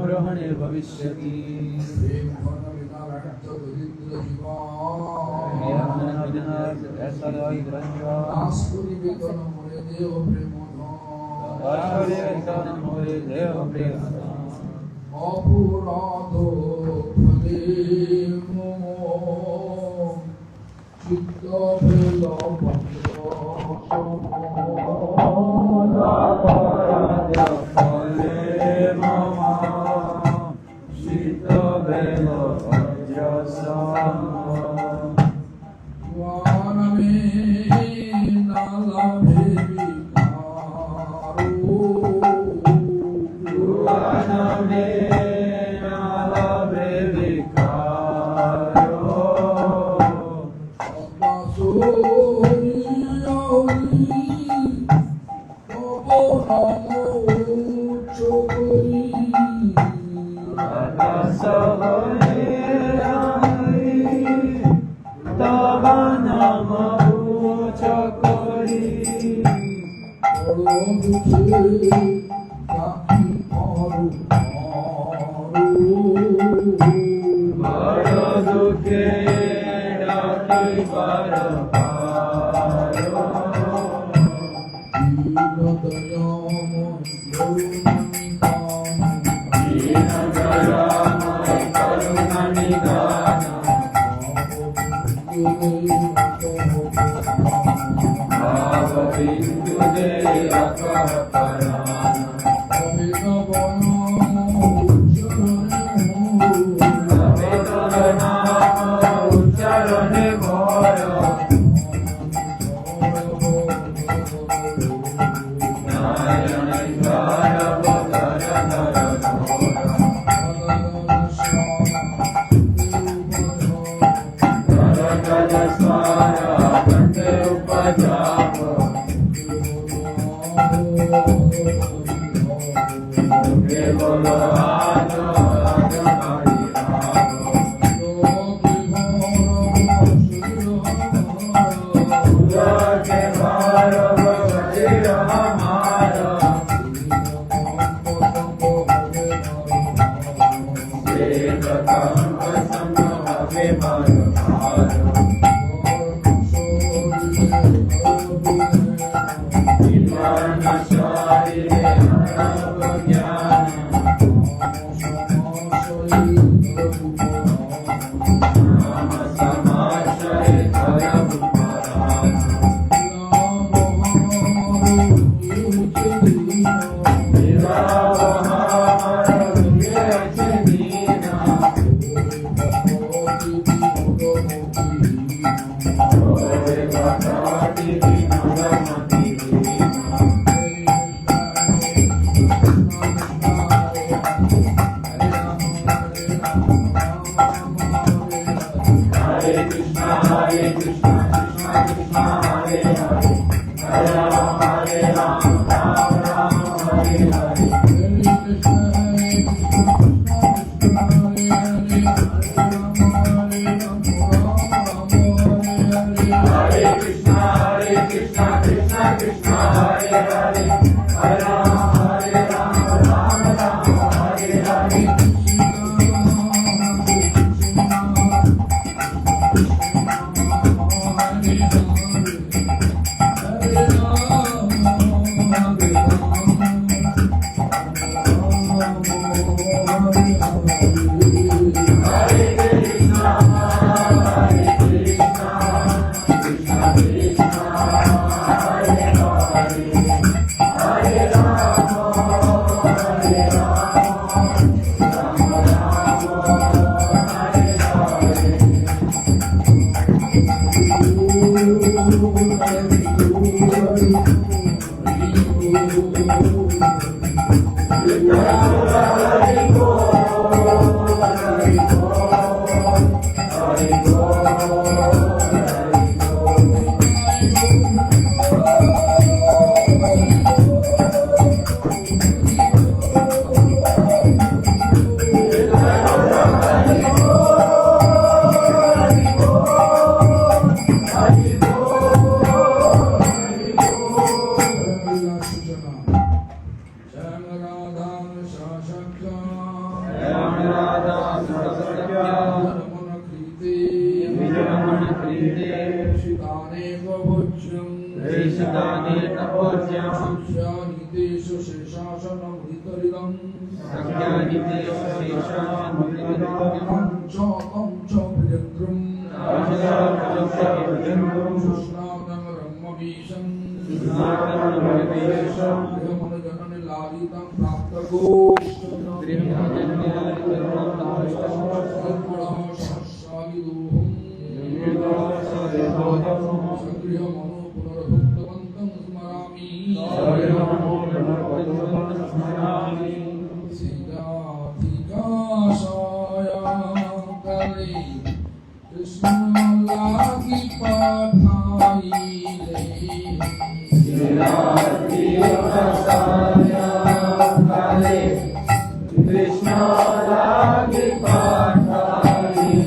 ग्रहणे भविष्यति অপরাধ ফলে চিত্ত ফেল देशिकानेन पूज्यं सख्यानितेषु शेषासनमृतरिदम् सख्यानितेषु शेषासनमृतरिदम् तं च प्रियद्रुम् सुस्नातं ब्रह्मवीशम् गृहमनुजननि लालितं प्राप्तगो सगृहमनो पुनर्भुक्तवन्तं स्मरामि सीताधिकाशयकाले कृष्ण लागी पाठाइले सीताधिकाशयकाले कृष्ण लागी पाठाइले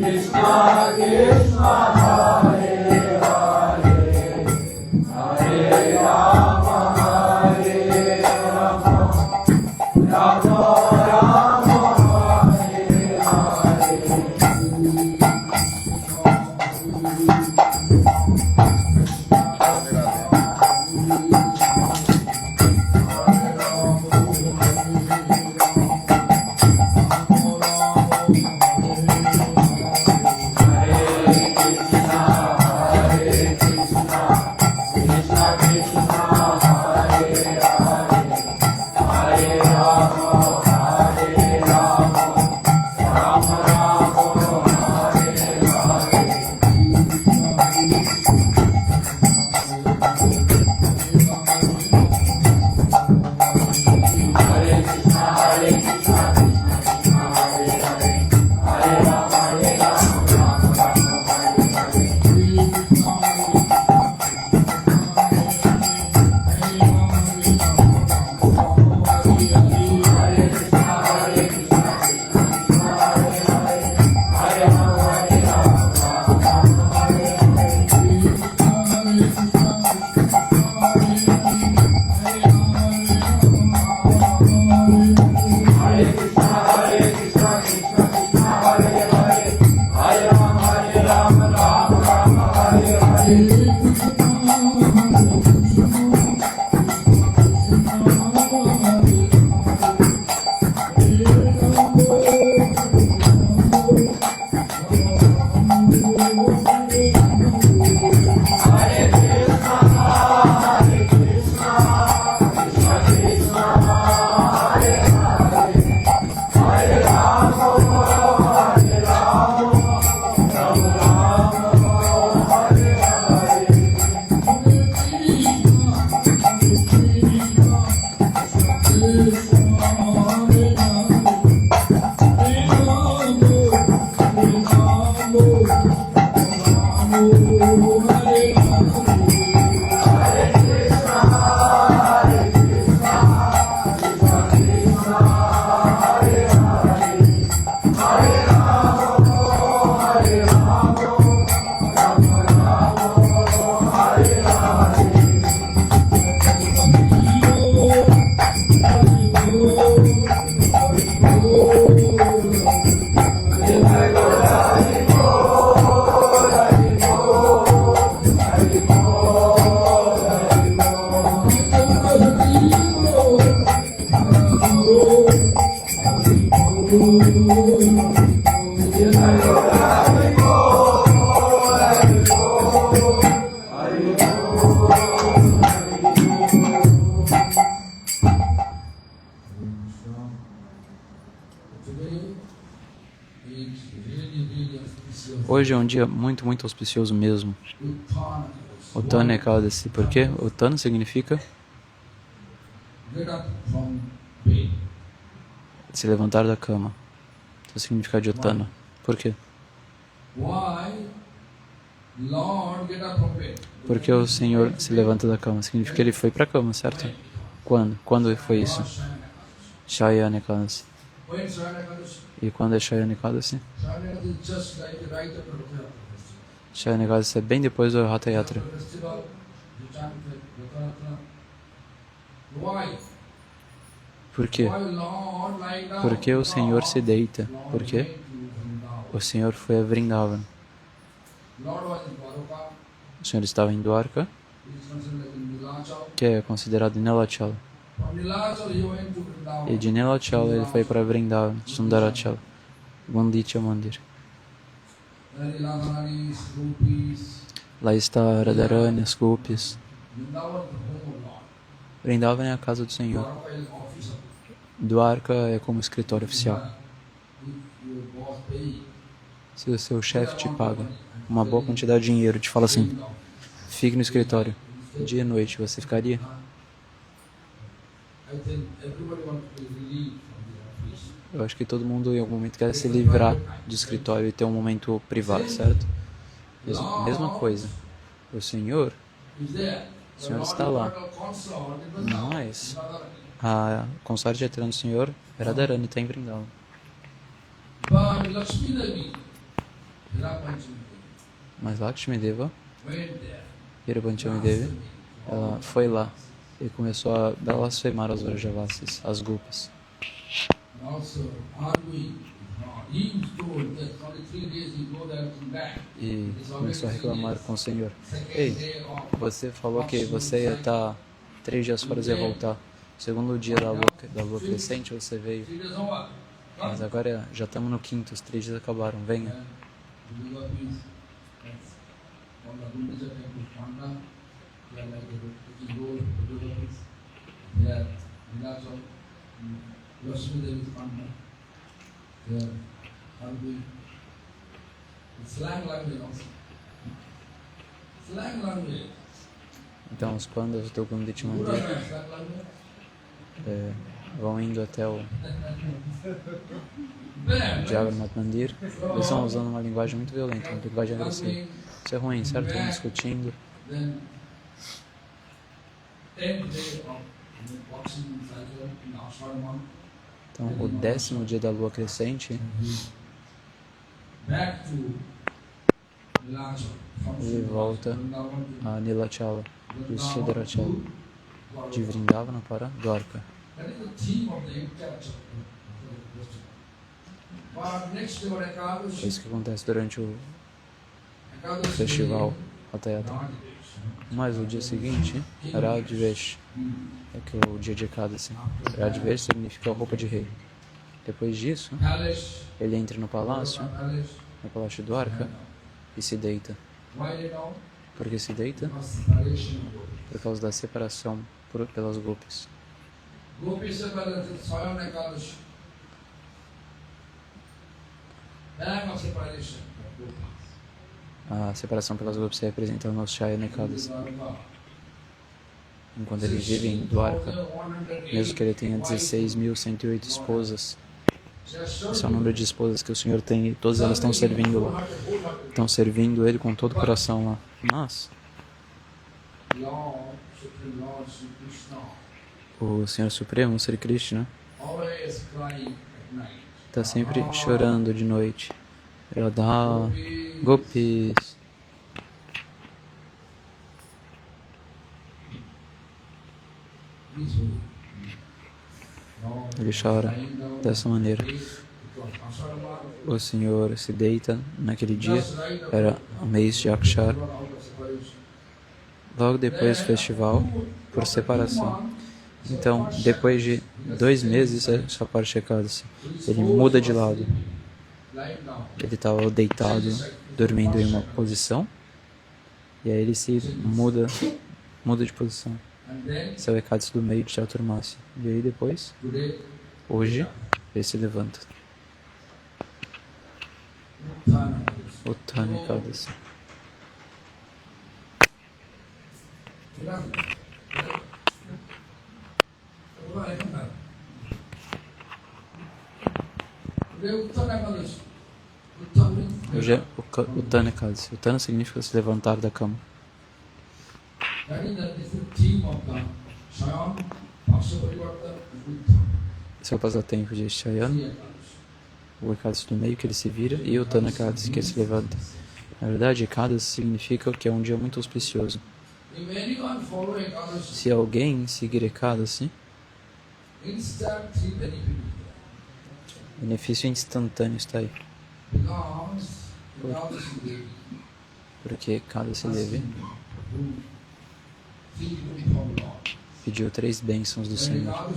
Krishna Hoje é um dia muito, muito auspicioso mesmo. Uttana Ekadasi. Por quê? Uttana significa Get up from bed. se levantar da cama. Esse é o significado de Uttana. Por quê? Why Lord get up from bed? Porque o Senhor se levanta da cama. Significa que ele foi para a cama, certo? Quando? Quando foi isso? Shayana Ekadasi. When Shayana Ekadasi? E quando é Shayana Ekadasi? Shayana Ekadasi is just like right after the Ratha festival. Shayana Ekadasi é bem depois do Hatha Yatra. Festival, you chant the Ratha. Why? Por quê? Why Lord lie down? Porque o Senhor se deita. Por quê? Went to Vrindavan. O Senhor foi a Vrindavan. Lord was in Dwarka. O Senhor estava em Dwarka, It is considered like in Nilachal. que é considerado Nilachala. From Nilachal he went to Vrindavan. E de Nilachala ele foi para Vrindavan, Sundarachala, Gunditya Mandir. There are Radharani, Rupis. Lá está Radharani, as Gopis. Vrindavan is the home of Lord. Vrindavan é a casa do Senhor. Dwarka is office of Dwarka é como escritório oficial. If your boss pay, Se o seu chefe te paga uma boa quantidade de dinheiro, te fala assim, fique no escritório, dia e noite, você ficaria? I think everybody wants to be relieved from the office. Eu acho que todo mundo em algum momento quer se livrar do escritório e ter um momento privado, certo? Mesma coisa. O Senhor, Is there? o Senhor está lá. Consort in Vrindavan. Mas a consorte eterna do Senhor, Radharani, está em Vrindavan. But Lakshmi Devi, Hirapanchami, Mas Lakshmi Deva, went there. Hirapanchami Devi, ela foi lá e começou a blasfemar os Vrajavasis, as Gopis. And also arguing with God. He was told that only 3 days he go there and come back. E começou a reclamar com o Senhor. Second Ei, day of você falou que você ia estar 3 dias fora e ia voltar. Segundo dia da lua crescente você veio. 3 days over. Mas agora já estamos no quinto, os 3 dias acabaram. Venha. The devotees, that's on the Gundija temple, Panda, they are like the gold devotees. They are Nilachal, Lakshmi Devi Panda. They are arguing. It's slang language also. Slang language. Então os pandas do Gunditya Buddha Mandir knows slang language. vão indo até o Bam! Jagannath Mandir. Eles estão usando uma linguagem muito violenta, uma linguagem agressiva. Isso é ruim, certo? Estão discutindo. Then 10th day of boxing cycle in Ashwara month. Então o 10º dia da lua crescente, Back to Nilachal. From ele volta Vrindavan to a Nilachala, do Sudarachala, de Dwarka. Vrindavana para Dwarka. That is the theme of the entire chapter. But next day, what É Ekadashi, isso que acontece durante o Ekadashi festival Hatha Yatra. Radhadesh. Mas o dia seguinte, Radvesh, é que é o dia de Ekadasi. Radvesh significa roupa de rei. Depois disso, Palace, ele entra no palácio, Palace, no palácio de Dwarka, e se deita. why they know? Por que se deita? Because separation of Gopis. Por causa da separação pelas Gopis. Gopis separation, Swayam Ekadashi. Bang of separation of Gopis. A separação pelas Gopis se representa no Shayana Ekadasi. enquanto ele vive em Dwarka, mesmo que ele tenha 16.108 esposas. Esse é o número de esposas que o Senhor tem e todas elas estão servindo lá. Estão servindo ele com todo o coração lá. Mas o Senhor Supremo, Sri Krishna, está sempre chorando de noite. Radha, Gopis. Ele chora dessa maneira. O Senhor se deita naquele dia, era o mês de Akshar, logo depois do festival, por separação. Então, depois de 2 meses, essa parte Ekadasi, ele muda de lado. Ele estava deitado, dormindo em uma posição, e aí ele se muda de posição. Esse é o Ekadasi do meio de Chaturmasi. E aí depois, hoje, ele se levanta. Uttana Ekadasi. Hoje é Uttana Ekadasi. Uttana significa se levantar da cama. Esse é o passatempo de Shayana, o Ekadasi do meio que ele se vira e o Uttana Ekadasi que ele se levanta. Na verdade, Ekadasi significa que é um dia muito auspicioso. Se alguém seguir Ekadasi, benefício instantâneo está aí. Porque Ekadasi Devi pediu 3 bênçãos do Senhor.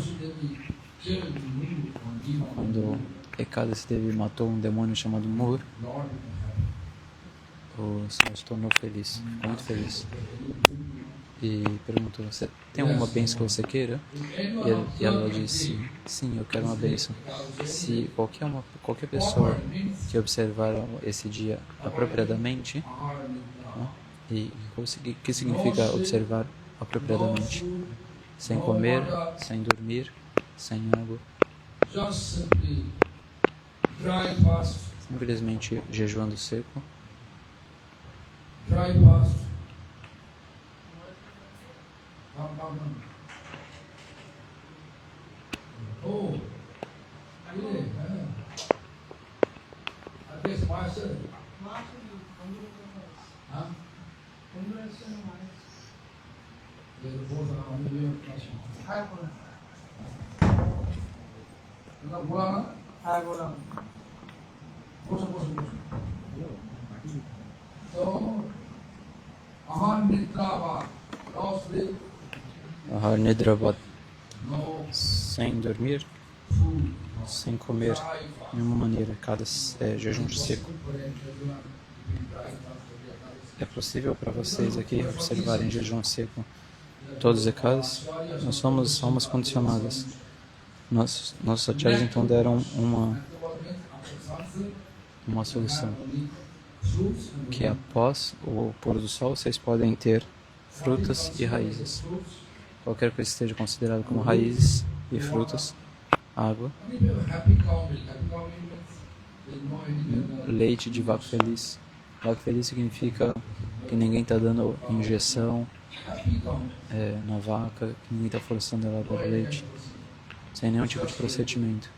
Quando Ekadasi Devi matou um demônio chamado Mur, o Senhor se tornou feliz, ficou muito feliz. E perguntou, você tem alguma bênção que você queira? E ela disse, sim, eu quero uma bênção. Se qualquer pessoa que observar esse dia apropriadamente, né? E o que significa observar apropriadamente? Sem comer, sem dormir, sem água. Simplesmente jejuando seco. Ahar Nidravat, sem dormir, sem comer de nenhuma maneira, cada jejum seco. É possível para vocês aqui observarem jejum seco todos os Ekadas? Nós somos almas condicionadas. Nossos acharyas então deram uma solução, que após o pôr do sol vocês podem ter frutas e raízes. Qualquer coisa que esteja considerada como raízes e frutas, água, leite de vaca feliz. Vaca feliz significa que ninguém está dando injeção na vaca, que ninguém está forçando ela a dar leite, sem nenhum tipo de procedimento.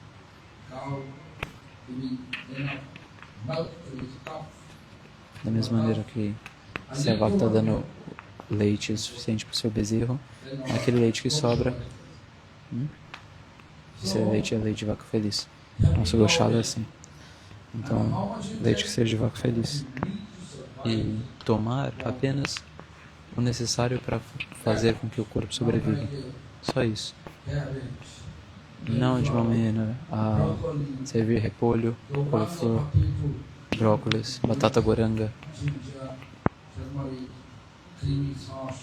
Da mesma maneira que se a vaca está dando leite suficiente para o seu bezerro, aquele leite que sobra, esse leite é leite de vaca feliz. Nosso gauchada é assim. Então, leite que seja de vaca feliz. E tomar apenas o necessário para fazer com que o corpo sobreviva. Só isso. Não de uma maneira a servir repolho, couve-flor, brócolis, batata goranga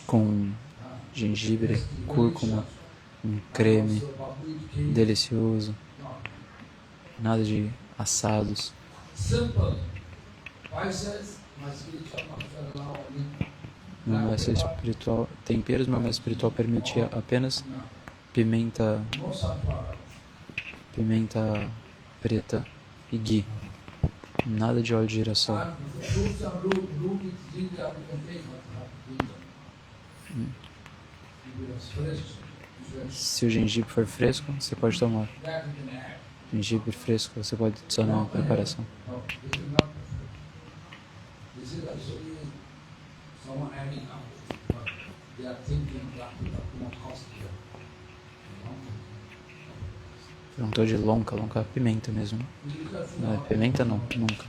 com gengibre, cúrcuma, um creme delicioso, nada de assados. meu mestre espiritual, temperos, meu mestre espiritual permitia apenas pimenta preta e ghee. Nada de óleo de girassol. Se o gengibre for fresco, você pode tomar. Gengibre fresco você pode adicionar na preparação. Perguntou de lonca é pimenta mesmo. Não é pimenta não, nunca.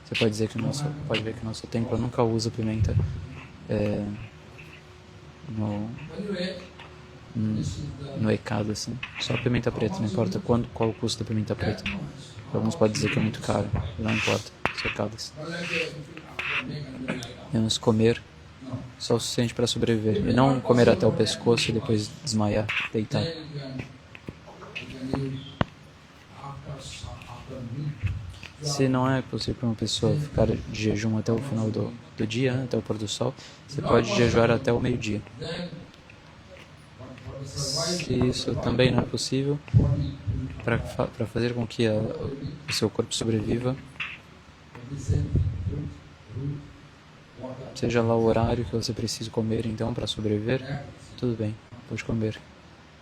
Você pode dizer que pode ver que o nosso templo nunca usa pimenta no ECAD, assim. Só pimenta preta, não importa qual o custo da pimenta preta. Alguns podem dizer que é muito caro, não importa, os ECADs. Devemos comer só o suficiente para sobreviver, e não comer até o pescoço e depois desmaiar, deitar. Se não é possível para uma pessoa ficar de jejum até o final do dia, até o pôr do sol, você pode jejuar até o meio-dia. Se isso também não é possível, para fazer com que o seu corpo sobreviva, seja lá o horário que você precisa comer, então, para sobreviver, tudo bem, pode comer.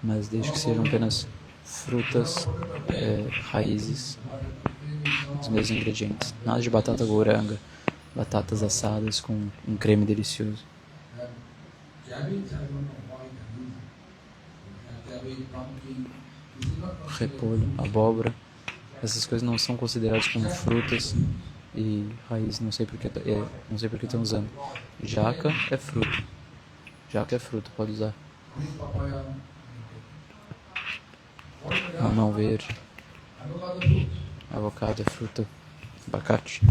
Mas desde que sejam apenas frutas, raízes, os mesmos ingredientes. Nada de batata goranga, batatas assadas com um creme delicioso. Repolho, abóbora, essas coisas não são consideradas como frutas e raízes, não sei porque estão usando. Jaca é fruta, pode usar. Mamão verde, avocado é fruta, abacate.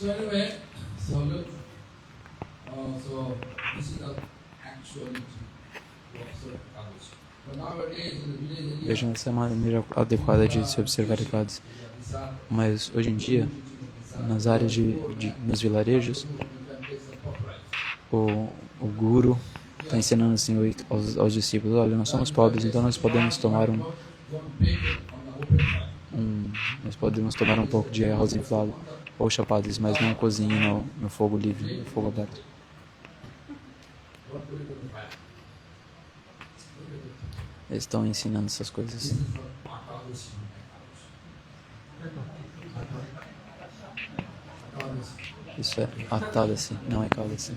So anyway, so this is the actuality of others. But nowadays in the village, Vejam, essa é uma maneira adequada de se observar recados. Mas hoje em dia, nas áreas nos vilarejos, o guru está ensinando assim aos discípulos: olha, nós somos pobres, então nós podemos tomar um pouco de arroz inflado ou chapadas, mas não cozinhe no fogo livre, no fogo aberto. Eles estão ensinando essas coisas. Isso é atadasi, não é ekadasi.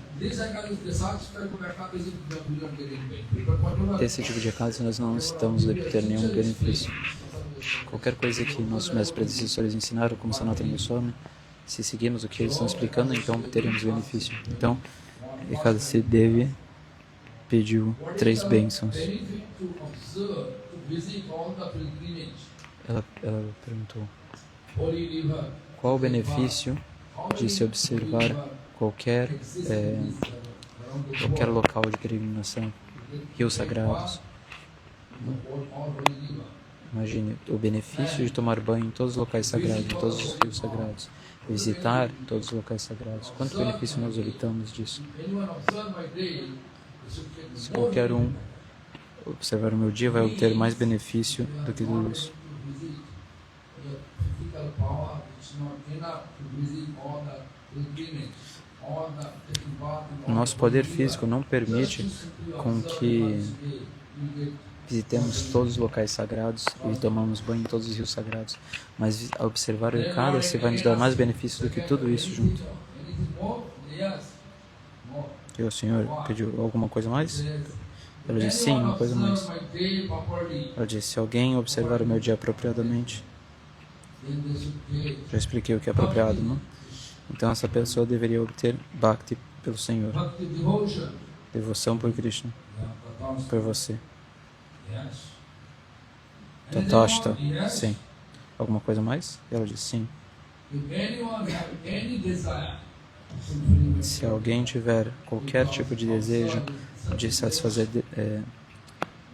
Desse tipo de ekadasi nós não estamos obtendo nenhum benefício. Qualquer coisa que nossos mestres predecessores ensinaram, como Sanatana Goswami, se seguirmos o que eles estão explicando, então teremos benefício. Então, ekadasi Devi pediu 3 bênçãos. Ela perguntou: qual o benefício de se observar qualquer local de peregrinação, rios sagrados? Imagine o benefício de tomar banho em todos os locais sagrados, em todos os rios sagrados, visitar todos os locais sagrados. Quanto benefício nós obtamos disso? Se qualquer um observar o meu dia, vai obter mais benefício do que tudo isso. O nosso poder físico não permite com que visitemos todos os locais sagrados e tomamos banho em todos os rios sagrados, mas ao observar o Ekadasi vai nos dar mais benefício do que tudo isso junto. E o senhor pediu alguma coisa mais? Ela disse: sim, uma coisa mais. Ela disse: se alguém observar o meu dia apropriadamente, já expliquei o que é apropriado, não? Então essa pessoa deveria obter Bhakti pelo Senhor, devoção por Krishna. por você. Yes. Tatashta, Anyone? Yes. sim. Alguma coisa mais? E ela disse sim. If anyone have any desire to fulfill Se alguém tiver qualquer tipo de desejo de satisfazer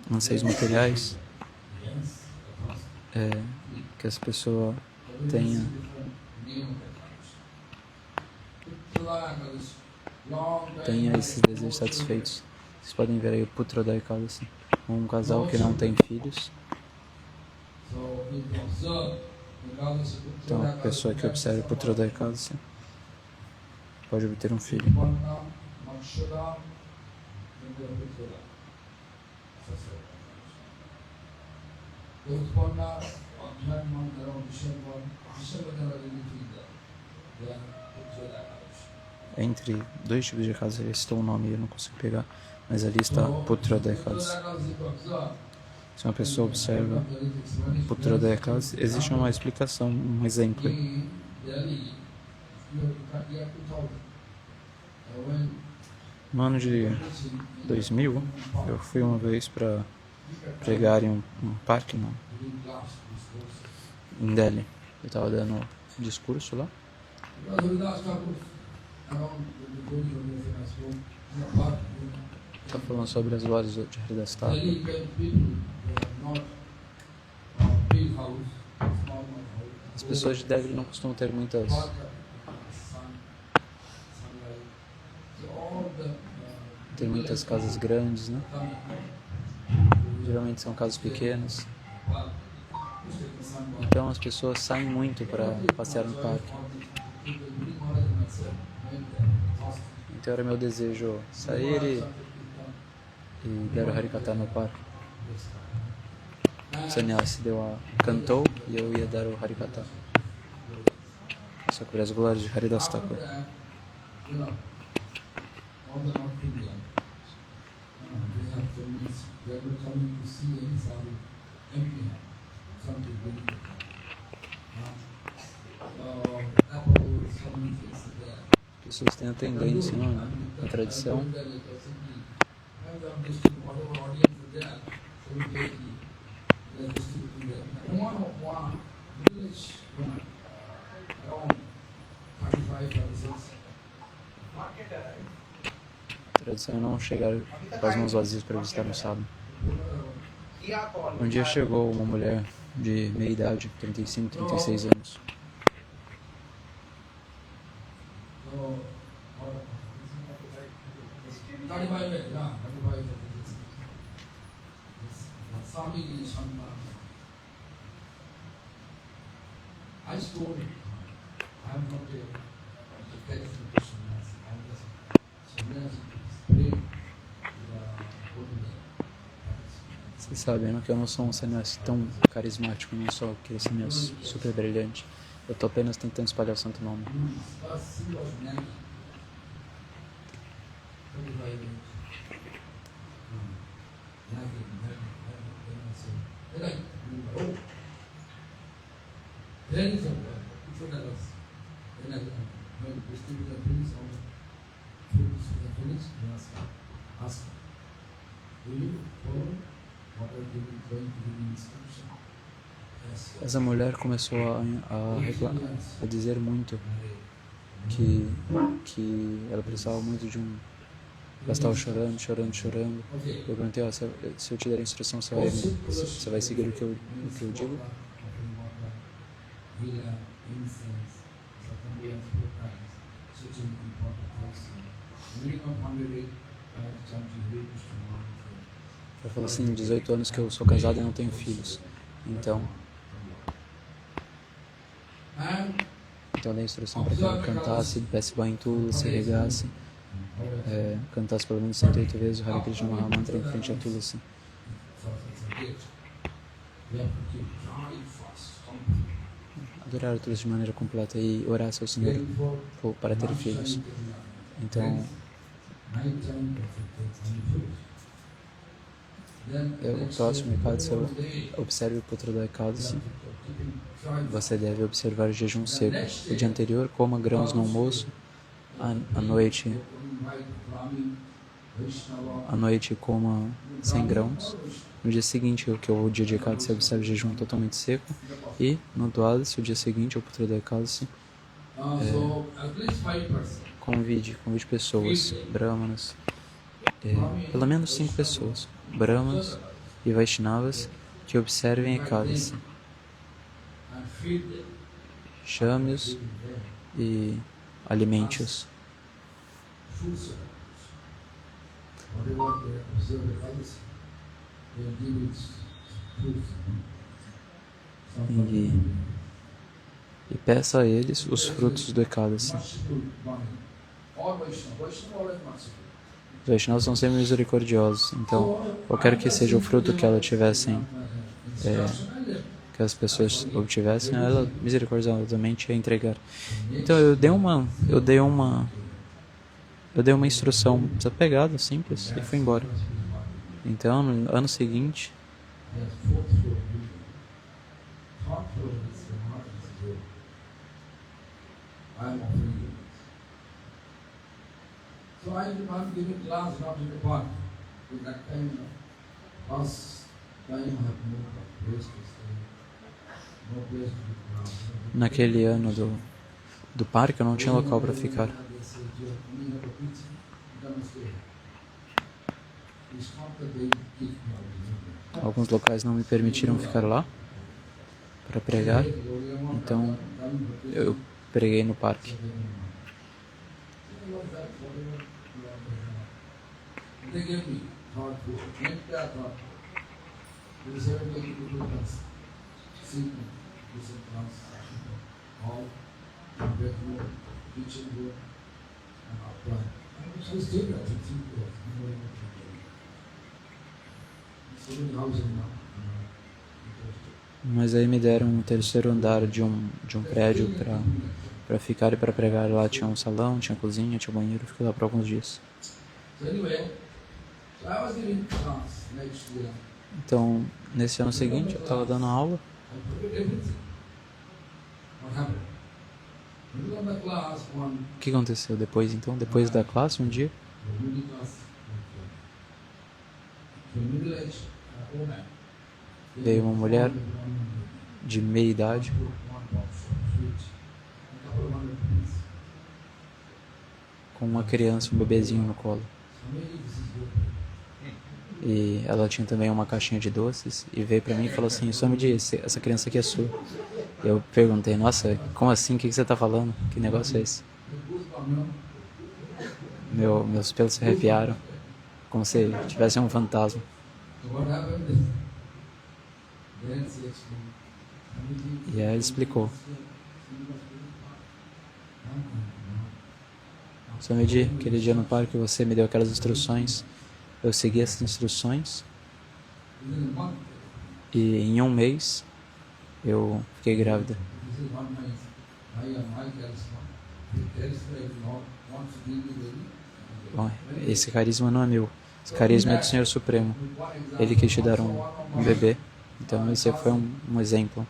anseios materiais, yes, que essa pessoa tenha esses desejos satisfeitos. Vocês podem ver aí o Putra da Ekadasi, um casal que não tem filhos. Então, a pessoa que observa o Putra da Ekadasi pode obter um filho. Entre dois tipos de Ekadasi, ele citou um nome, eu não consigo pegar, mas ali está Putra da Ekadasi. Se uma pessoa observa Putra da Ekadasi, existe uma explicação, um exemplo. No ano de 2000, eu fui uma vez para pregar em um parque em Delhi. Eu estava dando um discurso lá. Estava falando sobre as glórias de Haridas Thakur. As pessoas de Delhi não costumam ter muitas casas grandes, né? Geralmente são casas pequenas. Então as pessoas saem muito para passear no parque. Então era meu desejo sair e dar o Harikata no parque. O sannyasi cantou e eu ia dar o Harikata. Só que as glórias de Haridas Thakur. As pessoas têm a tendência, não? A tradição é não chegar com as mãos vazias para visitar um sábado. Um dia chegou uma mulher de meia idade, 35, 36 anos. Vocês sabem, né, que eu não sou um sannyasi tão carismático, não sou aquele sannyasi super brilhante. Eu estou apenas tentando espalhar o santo nome. Essa mulher começou a dizer muito que ela precisava muito de um... Ela estava chorando. Eu perguntei, se eu te der a instrução, você vai seguir o que eu digo? Ela falou assim, 18 anos que eu sou casada e não tenho filhos. Então eu dei a instrução para que ela cantasse, desse banho em tudo, se regasse, cantasse pelo menos 108 vezes o Hare Krishna Mahamantra em frente a tudo assim. Adorar tudo de maneira completa e orar ao Senhor para ter filhos. Então, o próximo Ekadasi, observe o Putra da Ekadasi. Você deve observar o jejum seco. O dia anterior, coma grãos no almoço. À noite, à noite coma 100 grãos. No dia seguinte, que é o dia de Ekadasi, observe jejum totalmente seco. E no Dwadasi, o dia seguinte, o Putra da Ekadasi, So at least 5%. convide pessoas, brahmanas, pelo menos 5 pessoas, brahmanas e Vaishnavas, que observem Ekadasi. And feed them. Chame-os e alimente-os. Food supplements. Whatever they observe the others, they give it food. E peça a eles os frutos do Ekadasi. All Vaishnava always merciful. Os Vaishnavas são sempre misericordiosos, então qualquer que seja o fruto que ela tivessem, que as pessoas obtivessem, ela misericordiosamente ia entregar. Então eu dei uma instrução desapegada, simples, e fui embora. Então no ano seguinte, Yes, fourth floor building. Third floor is the Maharaj's door. I am offering you. So I'm giving class not in the park. With that time, first time I have no place to stay, no place to do class. naquele ano do parque, eu não tinha local para ficar. They say, "You are coming up a preaching, come and stay." It's not that they give me all the Alguns locais não me permitiram ficar lá para pregar, então eu preguei no parque. They gave me thought to make that thought. There is 70 people class. Sing, listen class, hall, bedroom, kitchen room, and apply. So it's still that, it's simple. So many houses now. Mas aí me deram um terceiro andar de um prédio para ficar e para pregar. Lá tinha um salão, tinha cozinha, tinha banheiro. Fiquei lá por alguns dias. So anyway, so I was giving class next year. Então, nesse ano seguinte, eu estava dando aula. I forget everything. What happened? Middle of the class, one O que aconteceu depois, então? Depois da classe, um dia, the middle class, the middle age woman. veio uma mulher de meia idade com uma criança, um bebezinho no colo. E ela tinha também uma caixinha de doces e veio pra mim e falou assim: só me diz, essa criança aqui é sua. Eu perguntei: nossa, como assim? O que você tá falando? Que negócio é esse? Meus pelos se arrepiaram, como se tivesse um fantasma. E aí ela explicou: Swamiji, aquele dia no parque você me deu aquelas instruções, eu segui essas instruções e em um mês eu fiquei grávida. Bom, esse carisma não é meu, esse carisma é do Senhor Supremo. Ele quis te dar um bebê, então esse foi um exemplo.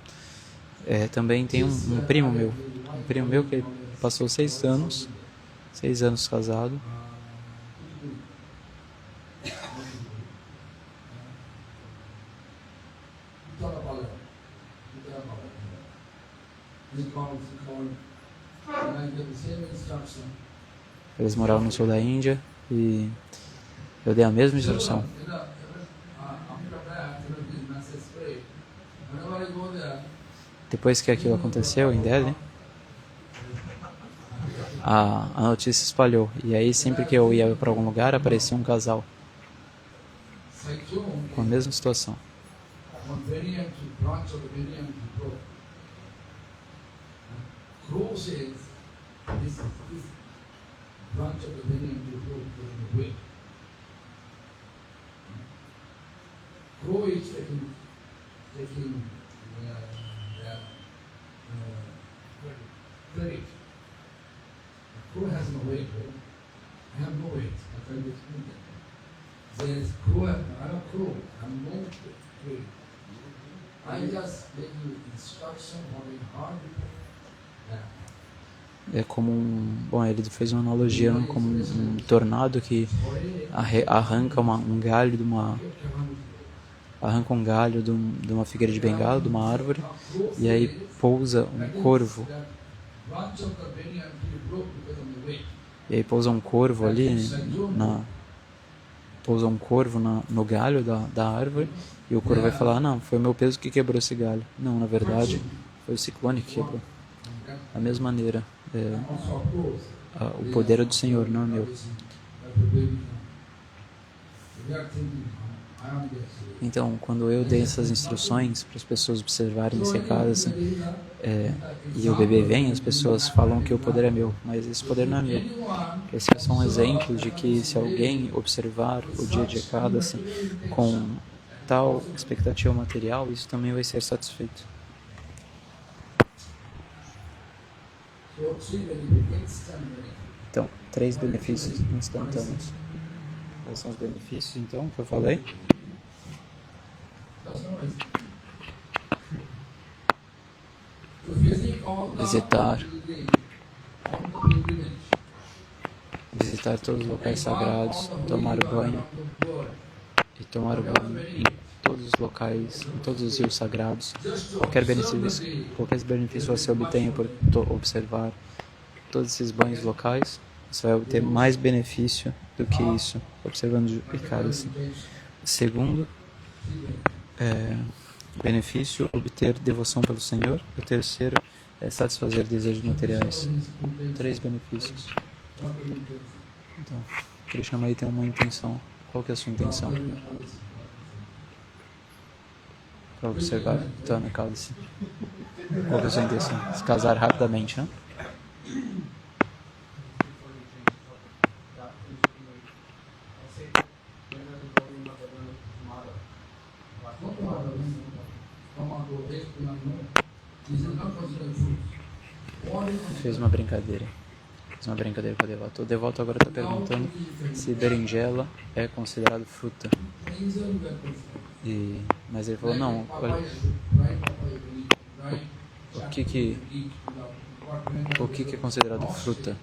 Também tem um primo meu que ele passou 6 anos casado. Eles moravam no sul da Índia e eu dei a mesma instrução. Depois que aquilo aconteceu em Delhi, a notícia espalhou. E aí sempre que eu ia para algum lugar aparecia um casal com a mesma situação. Crow is taking credit. Crow has no weight, right? I have no weight. I try to explain that. Says crow, I'm a crow. I'm no weight. I just give you instruction for a hard people. é como bom, ele fez uma analogia, né, como um tornado que arranca um galho arranca um galho de uma figueira de bengala, de uma árvore, e aí pousa um corvo. E aí pousa um corvo ali, pousa um corvo no galho da árvore, e o corvo vai falar, não, foi o meu peso que quebrou esse galho. Não, na verdade, foi o ciclone que quebrou. Da mesma maneira, o poder é do Senhor, não é meu. Então, quando eu dei essas instruções para as pessoas observarem secadas, e o bebê vem, as pessoas falam que o poder é meu, mas esse poder não é meu. Esse é só um exemplo de que se alguém observar o dia de cada com tal expectativa material, isso também vai ser satisfeito. Então, 3 benefícios instantâneos. Quais são os benefícios, então, que eu falei? Visitar todos os locais sagrados, tomar banho em todos os locais, em todos os rios sagrados. Qualquer benefício você obtenha por observar todos esses banhos locais, você vai obter mais benefício do que isso, observando o Ekadasi. Segundo, benefício, obter devoção pelo Senhor. O terceiro é satisfazer desejos materiais. 3 benefícios. Então, Krishna aí tem uma intenção. Qual que é a sua intenção? Para observar Tana Ekadasi. Qual que é a sua intenção? Se casar rapidamente, né? Fez uma brincadeira com o devoto. O devoto agora está perguntando se berinjela é considerado fruta. Mas ele falou, não, olha, o que é considerado fruta?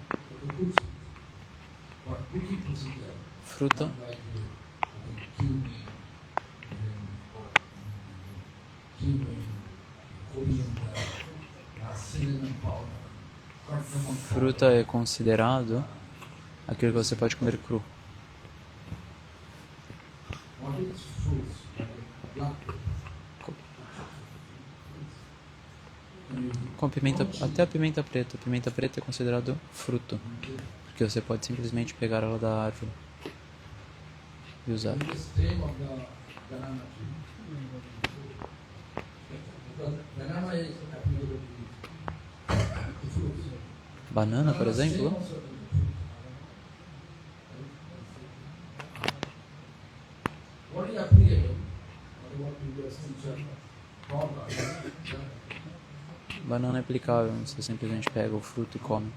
Fruta é considerado aquilo que você pode comer cru. Com pimenta, até a pimenta preta. A pimenta preta é considerado fruto, porque você pode simplesmente pegar ela da árvore e usar. Banana, por exemplo? Banana é aplicável, você simplesmente pega o fruto e come.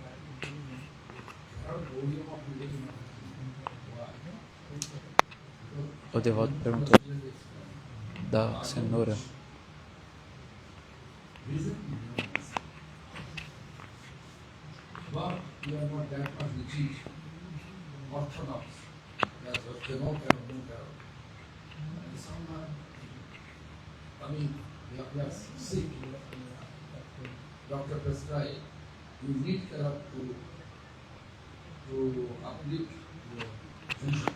O devoto perguntou da cenoura. But you are not that much rigid, orthodox. That's what they know, I mean, you are sick, doctor prescribed, you need therapy to uplift your function.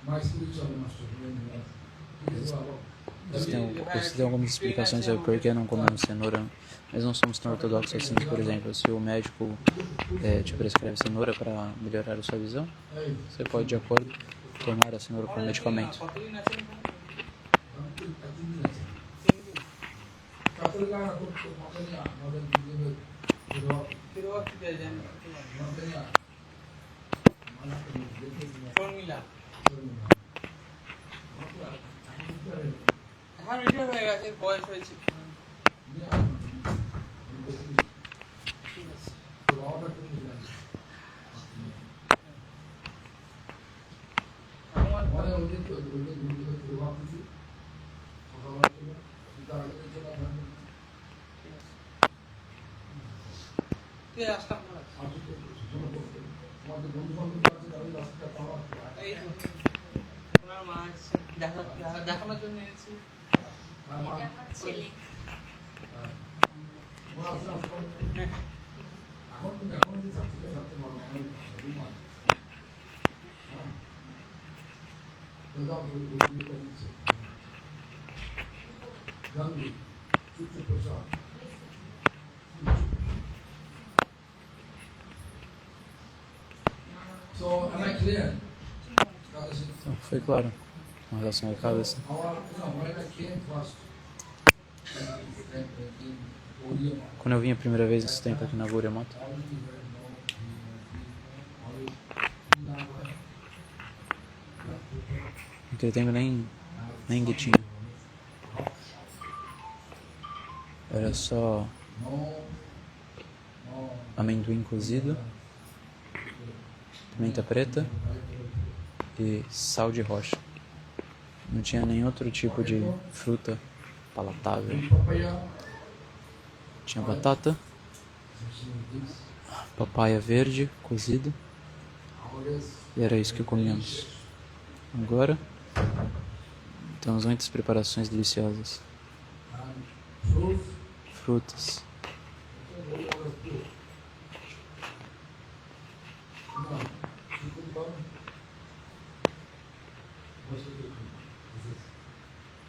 My spiritual master, Existem algumas explicações sobre por que não comemos cenoura, mas não somos tão ortodoxos assim. Por exemplo, se o médico te prescreve cenoura para melhorar a sua visão, você pode, de acordo, tomar a cenoura como medicamento. তোমাদের বন্ধু বান্ধব আছে তাদের রাস্তা পাওয়া এই তো ওনার মা আসছে দেখানোর জন্য এসেছি। এখন এখন যে ছাত্রীরা ছাত্রী মানুষ গান্ধী চিত্রপ্রসাদ So, am I clear? Então, foi claro com relação à cabeça. When I came first, in Oriya, Quando eu vim a primeira vez nesse tempo aqui na Gurya Mata, naquele tempo nem guitinho. Era só amendoim cozido, pimenta preta e sal de rocha. Não tinha nenhum outro tipo de fruta palatável. papaya, Tinha batata, papaya verde cozida e era isso que comíamos. Agora temos muitas preparações deliciosas. fruits, Frutas. cucumber, this is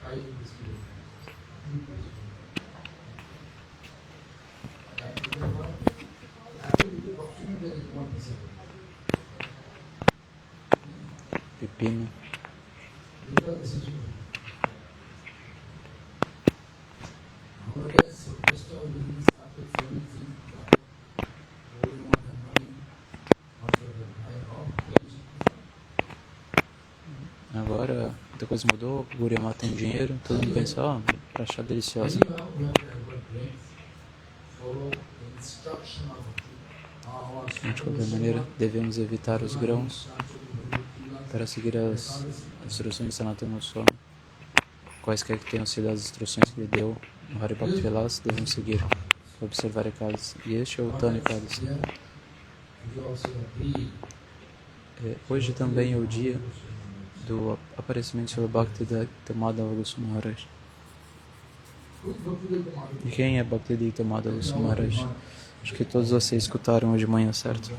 high biscuit. Pepino. Agora muita coisa mudou, o Gurya Mata tem dinheiro, todo mundo pensa, ó, pra achar deliciosa. De qualquer maneira, devemos evitar os grãos para seguir as instruções de Sanatana Swami. Quaisquer que tenham sido as instruções que ele deu no Hari Bhakti Vilas, devemos seguir, observar a Ekadasi. E este é o Tani Ekadasi. Hoje também é o dia do aparecimento sobre Bhakti Madhava Goswami Maharaj. E quem é Bhakti Madhava Goswami Maharaj? Acho que todos vocês escutaram hoje de manhã, certo?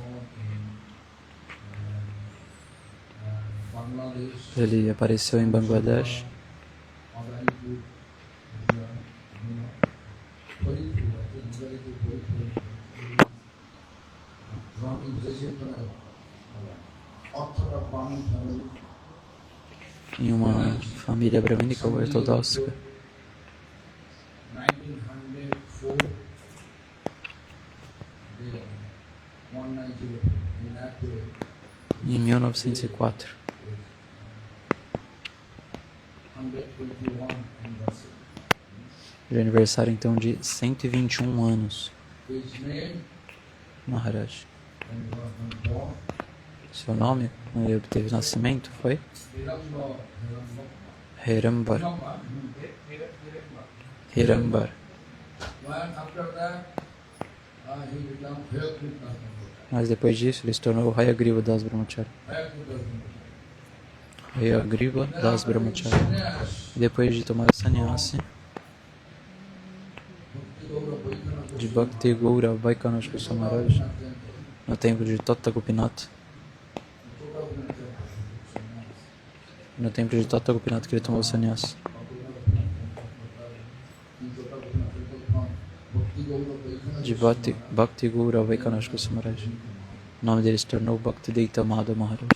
Ele apareceu em Bangladesh. Em uma família bramânica ou ortodoxa. 1904, Em 1904. 121 anniversary. Ele é aniversário então de 121 anos. His name, Maharaj. when he was born, Seu nome, quando ele obteve nascimento, foi Hirambar. Hirambar. Hirambar. When after that, he became Hayagriva. Mas depois disso, ele se tornou Hayagriva Das Brahmachari. Hayagriva Das Brahmachari. E depois de tomar sannyasi de Bhakti Gaura Vaikanath Goswami Maharaj no templo de Tata Gopinath. No templo de Tata Gopinath que ele tomou sannyasi. De Bhakti Gaura Vaikanath Goswami Maharaj. O nome dele se tornou Bhakti Deita Madhava Maharaj.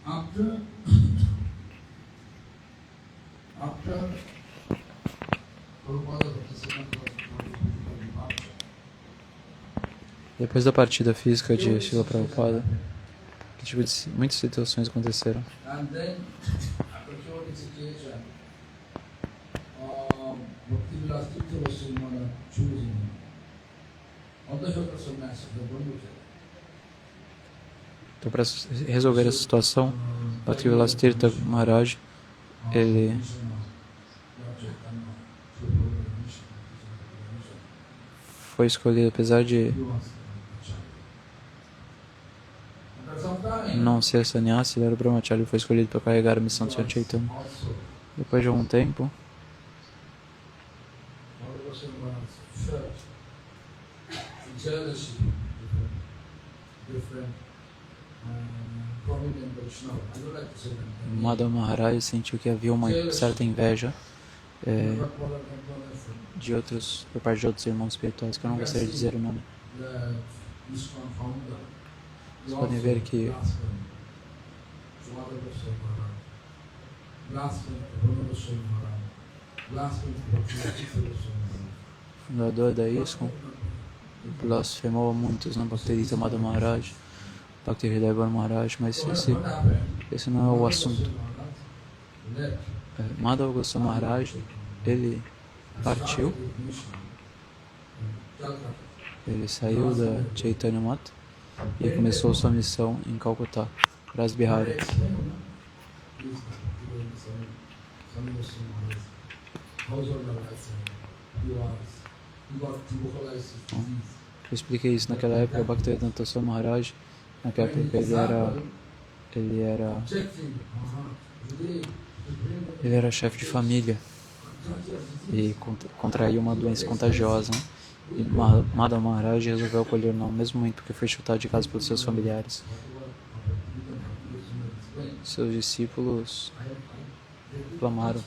After Prabhupada Depois da partida física de Srila Prabhupada, que tipo de muitas situações aconteceram. and then after chaotic situation, Bhakti Vilas Tirtha Goswami Maharaj choosing Advaita Sannyasi, the Brahmachari. Então, para resolver essa situação, Bhakti Vilas Tirtha Maharaj, ele foi escolhido, apesar de he was a child. After some time, não ser sannyasi, ele era o brahmachari, ele foi escolhido para carregar a missão de Sr. Chaitanya. also Depois de algum tempo, Madhava Goswami Maharaj felt jealousy, different prominent Vaishnava. I don't like to say that. Madhava Maharaj sentiu que havia uma certa inveja de outros, por parte de outros irmãos espirituais, que eu não gostaria de dizer o nome. The ISKCON founder, Vocês podem ver que Madhava Goswami Maharaj, blasphemy Brahma Goswami Maharaj, blasphemy Bhakti Goswami Maharaj. o fundador da ISKCON blasfemou a muitos, não Bhaktivedanta Madhava Maharaj, Bhaktivedanta Maharaj, mas esse não é o assunto. Madhava Goswami Maharaj, ele partiu, ele saiu da Chaitanya Mata e começou sua missão em Calcutá, Rasbihari. Eu expliquei isso naquela época. Bhaktivedanta Swami Maharaj, naquela época ele era chefe de família e contraiu uma doença contagiosa. E Madhava Maharaj resolveu acolher no mesmo momento que foi chutado de casa pelos seus familiares. Seus discípulos clamaram,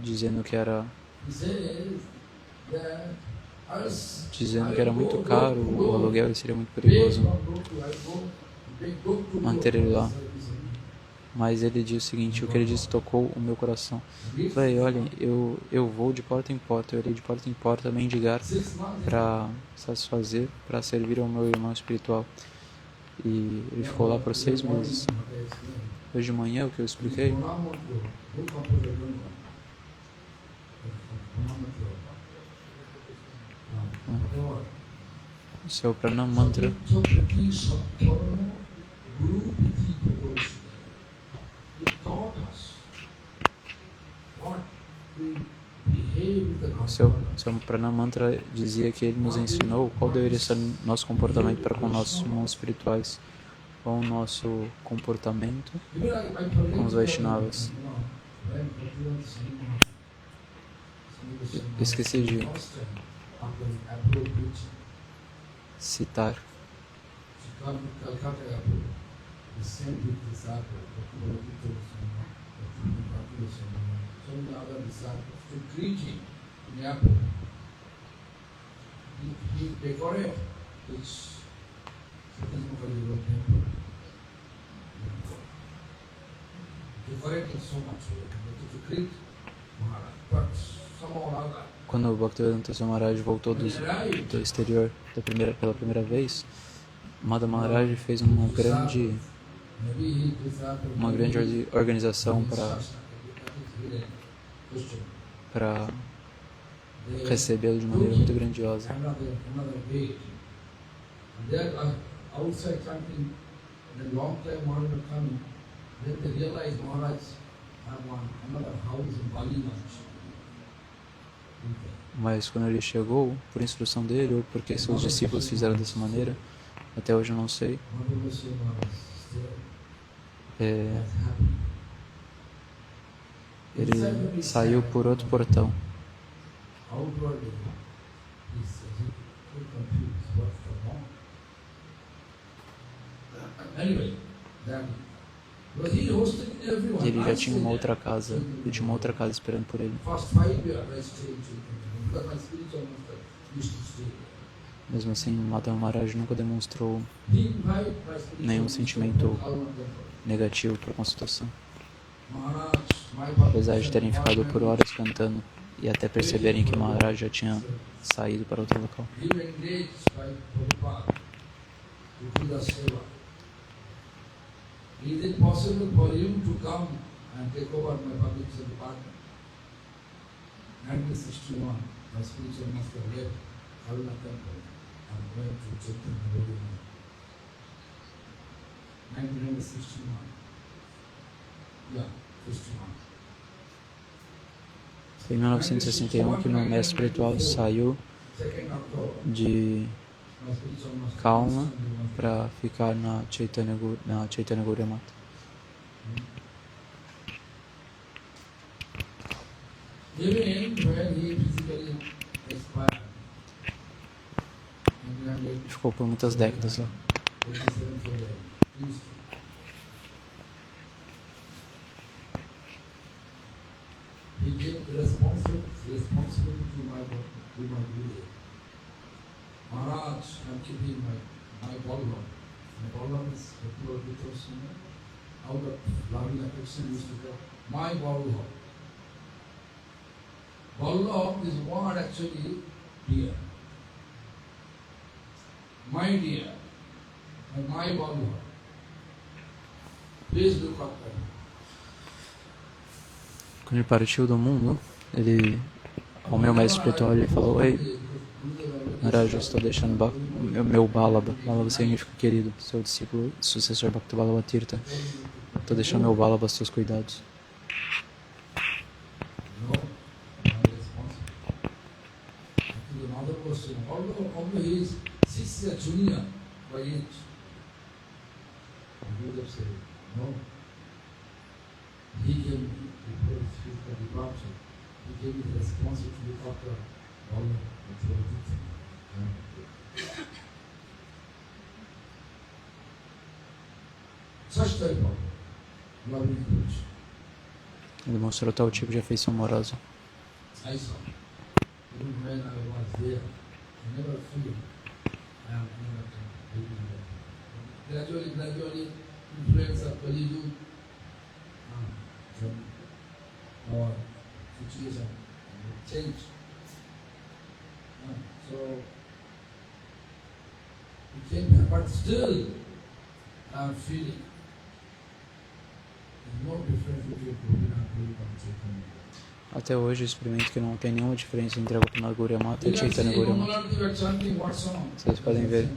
dizendo que era muito caro, o aluguel seria muito perigoso manter ele lá. Mas ele disse o seguinte: o que ele disse tocou o meu coração. Falei, olhem, eu vou de porta em porta, eu irei de porta em porta mendigar para satisfazer, para servir ao meu irmão espiritual. E ele ficou lá por 6 meses. Hoje de manhã, o que eu expliquei, o seu Pranam Mantra seu Pranam Mantra dizia que ele nos ensinou qual deveria ser nosso comportamento para com nossos irmãos espirituais, qual o nosso comportamento com os Vaishnavas. Esqueci de citar. Quando o Bhaktivedanta Swami Maharaj voltou do exterior pela primeira vez, Madhava Maharaj fez uma grande organização para recebê-lo de maneira muito grandiosa. Mas quando ele chegou, por instrução dele ou porque seus discípulos fizeram dessa maneira, até hoje eu não sei, ele saiu por outro portão. Ele já tinha uma outra casa, ele tinha uma outra casa esperando por ele. Mesmo assim, Madhava Maharaj nunca demonstrou nenhum sentimento negativo para com a situação. Apesar de terem ficado por horas cantando e até perceberem que Maharaj já tinha saído para outro local. Is it possible for you to come and take over my publication department? 1961, my spiritual master left Haruna Temple and went to Chaitanya Devi. 1961. Yeah, 61. Foi em 1961 que meu mestre espiritual saiu 2nd October. de My spiritual master. calma para ficar na Chaitanya Gauriya Mata. Even when he physically expired, in Ficou por muitas décadas lá. 1987 February, he gave responsibility to my Guru. Maharaj, I'm keeping my Ballabha. My Ballabha is out of loving affection used to go, my Ballabha. Ballabha is what actually dear. My dear, and my Ballabha. Please look after me. Quando ele partiu do mundo, ele, ao meu mestre espiritual, ele falou: Ei, Maharaj, eu estou deixando meu Ballabha. Ballabha significa querido, seu discípulo, sucessor Bhakta Ballabha Tirtha. Estou deixando meu Ballabha aos seus cuidados. No, my responsibility. To another question, although he is 6 years junior by age, Gurudev said, no. He came before his physical departure. He gave me the responsibility to look after all the children. Such type of loving approach. Ele mostrou tal tipo de afeição amorosa. I saw. Even when I was there, I never feel I am gradually, influence of Kali Yuga, our situation change. So we came here, but still I am feeling there's no difference between Gopinath Gurukam and Chaitanya. Até hoje eu experimento que não tem nenhuma diferença entre a Gopinath Gauriya Mata e a Chaitanya Gauriya Mata. Vocês podem ver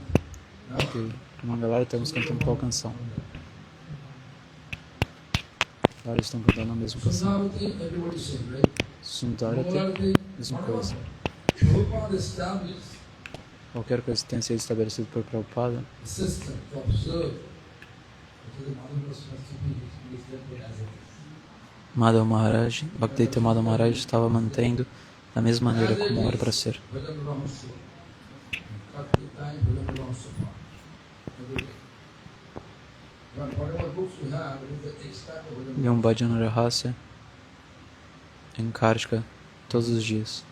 que uma galera estamos cantando qual canção. Vários estão cantando a mesma canção. Sundarati, mesma coisa. Qualquer coisa que tenha sido estabelecida por Prabhupada, Madhava Maharaj, Bhaktivedanta Madhava Maharaj estava mantendo da mesma maneira como era para ser. E um Bhajana Rahasya em Kartika todos os dias.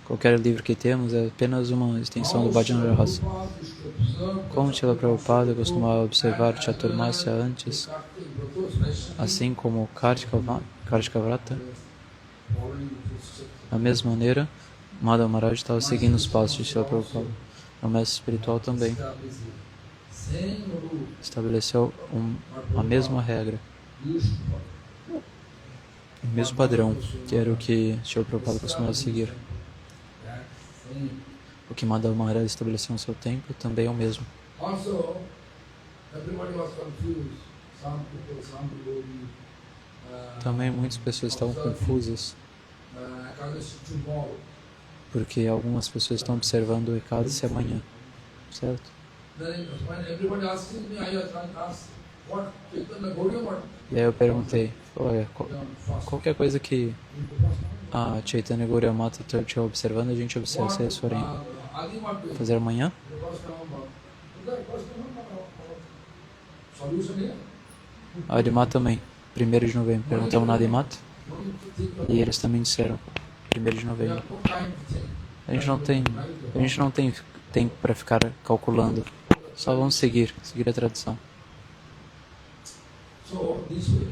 Qualquer livro que temos é apenas uma extensão do Bhajana Rahasya. Como Srila Prabhupada costumava observar Chaturmasya antes, assim como Kartika Vrata, da mesma maneira, Madhava Maharaj estava seguindo os passos de Srila Prabhupada. O mestre espiritual também estabeleceu a mesma regra, o mesmo padrão, que era o que Srila Prabhupada costumava seguir. O que Madhava Maharaj estabeleceu no seu tempo também é o mesmo. Também muitas pessoas estavam confusas, porque algumas pessoas estão observando o Ekadasi amanhã, certo? E aí eu perguntei, olha, qualquer coisa que a Chaitanya Gauriya Mata estiver observando, a gente observa. Vocês forem fazer amanhã? A Adimata também, 1º de novembro. Perguntamos na Adimata e eles também disseram 1º de novembro. A gente não tem tempo para ficar calculando. Só vamos seguir a tradição. So this way,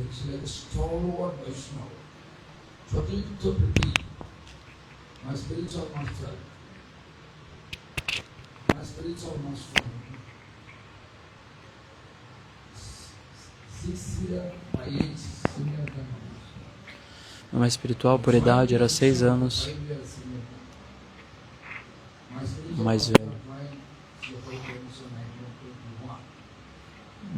it's like a stalwart Vaishnava. Chaturtha Prati, my spiritual master, 6 years by age, senior than others. O mais espiritual, por idade, era 6 anos 5 years senior. My spiritual mais velho.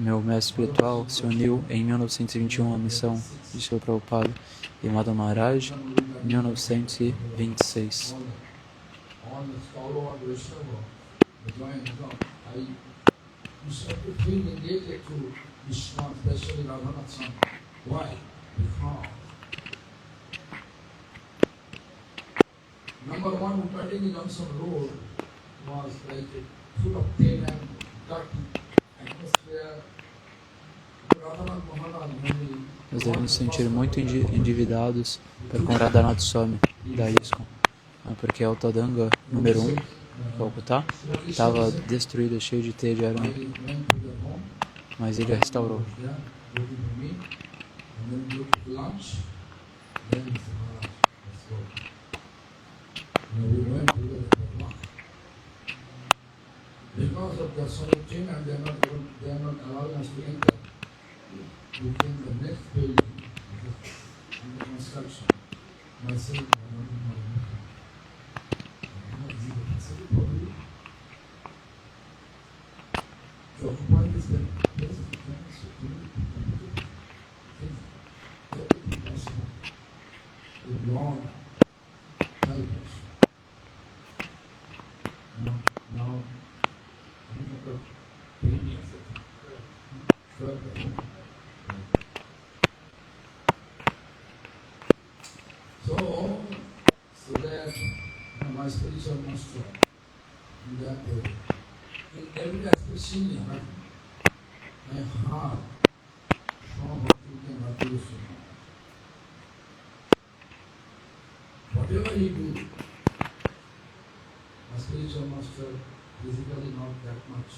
Meu mestre espiritual se uniu em 1921 à missão de Srila Prabhupada e Madhava Maharaj em 1926. all the stalwart Vaishnava, the join you start to feel related to Krishna, especially Radhanath Swami. Why? Because number one, cutting the Johnson Road was like a full of pain and dirty atmosphere. Radhanath Maharaj only Nós devemos nos sentir muito endividados com Radhanath Swami da ISKCON, porque a Autodanga número 1, Calcutá, estava destruída, cheia de teia de aranha, mas ele a restaurou. Because of the solid chain and they are not allowing us to enter. We came the next building, under construction. Myself, so what is the best chance to do? The Lord help us. Now, I'm not going to pay me as a so that my spiritual master, in that way, in every aspect, senior, my heart, strong thinking about this. Whatever he do, my spiritual master physically not that much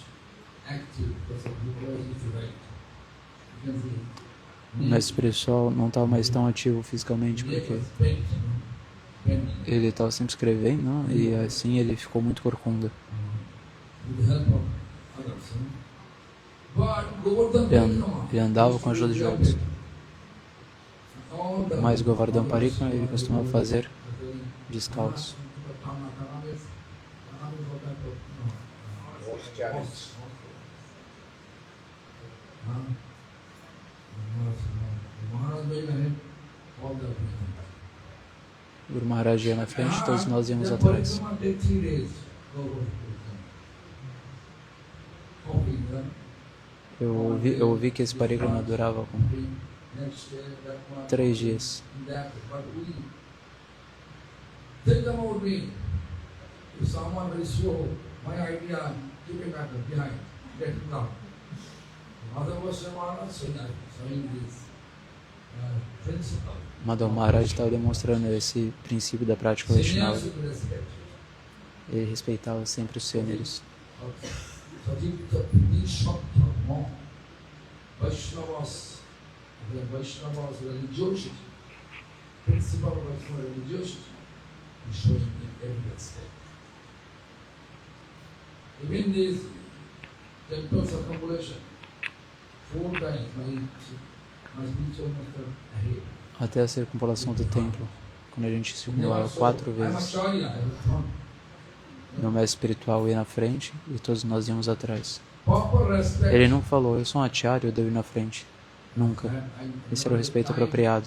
active because of because he's right. You can see. O mestre espiritual não estava mais tão ativo fisicamente porque ele estava sempre escrevendo, não? E assim ele ficou muito corcunda. Ele andava com a ajuda de outros. Mas Govardhan Parikram ele costumava fazer descalço. O Guru Maharaj ia na frente, todos nós íamos atrás. Eu ouvi que esse parikrama durava com 3 dias. Madhava Maharaj estava demonstrando esse princípio da prática Vaishnava. Ele respeitava sempre os sêniores. Even this temple circumambulation, 4 times my spiritual master ahead. Até a circunvalação do templo, quando a gente circunvala 4 vezes. Meu mestre espiritual ia na frente e todos nós íamos atrás. Ele não falou, eu sou um acharya, eu devo ir na frente. Nunca. Esse era o respeito apropriado.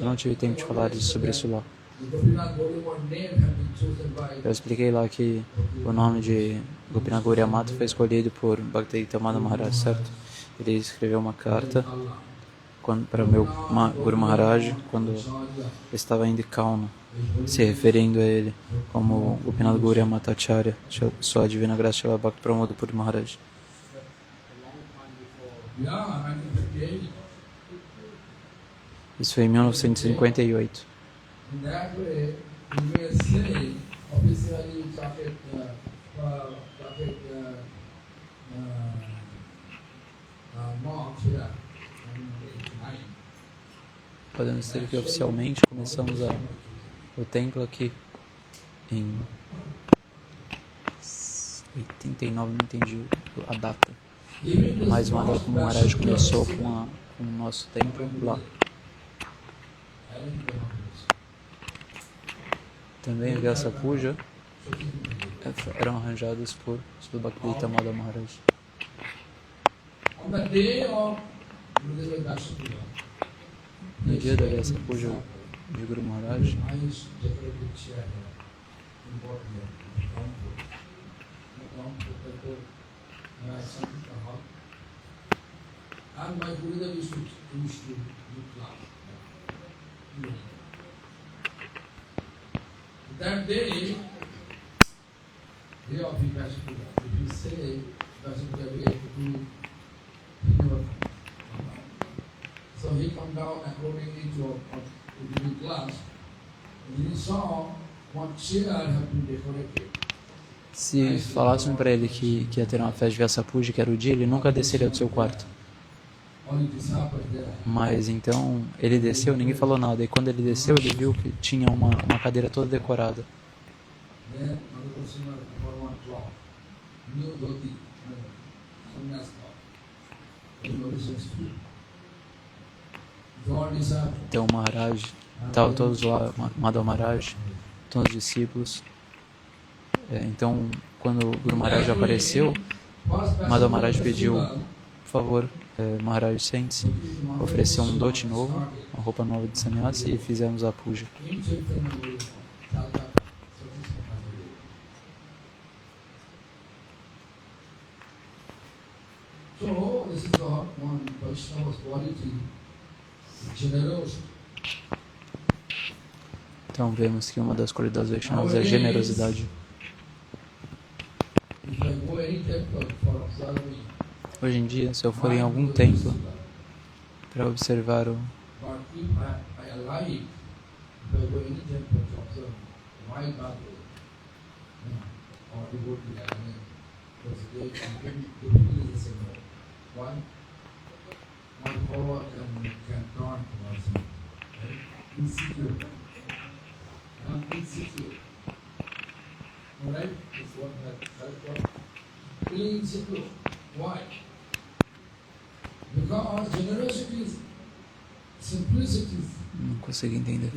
Eu não tive tempo de falar sobre isso lá. Eu expliquei lá que o nome de Gopinath Gauriya Mata foi escolhido por Bhaktivedanta Maharaj, certo? Ele escreveu uma carta para meu Guru Maharaj quando estava indo calmo, se referindo a ele como Gopinath Gauriya Mata Acharya, sua divina graça Srila Bhakti Pramod Puri Maharaj. Isso foi em 1958. In that way, you may say, officially you started march here. Podemos dizer que oficialmente começamos o templo aqui em 89, não entendi a data. Mas Madhava Maharaj começou com o nosso templo lá. Também Vyasa Puja eram arranjados por Sri Bhaktivedanta Madhava Maharaj. On the day of Gurudeva Darshan Puja, No dia da Vyasa Puja de Guru Maharaj, nice decorated chair here, in Bodh and my Gurudeva used to do class. That day of the Darshan Puja, if you say Darshan Puja, we have to do never. So he come down accordingly to giving class, and he saw one chair had been decorated. se falassem para ele que ia ter uma festa de Vyasa Puja, que era o dia, ele nunca desceria do seu quarto. Mas então ele desceu, ninguém falou nada. E quando ele desceu, ele viu que tinha uma cadeira toda decorada. Então o Maharaj, estavam todos lá, Madhava Maharaj, todos os discípulos. Então, quando o Guru Maharaj apareceu, Madhava Maharaj pediu, por favor, Maharaj, sente-se, ofereceu um dote novo, uma roupa nova de sannyasi, e fizemos a puja. So, this is one Vaishnava's quality, generosity. Então vemos que uma das qualidades Vaishnavas é a generosidade. If I go any temple for observing, Hoje em dia, se eu for em algum templo para observar o but if I like, if I go any temple to observe my Bhagavad, or devotee, because they can say no. Why? My power can turn towards me. Right? Insecure. Insecure. Alright? It's what that feeling insecure. Why? Because generosity is simplicity. Não consigo entender.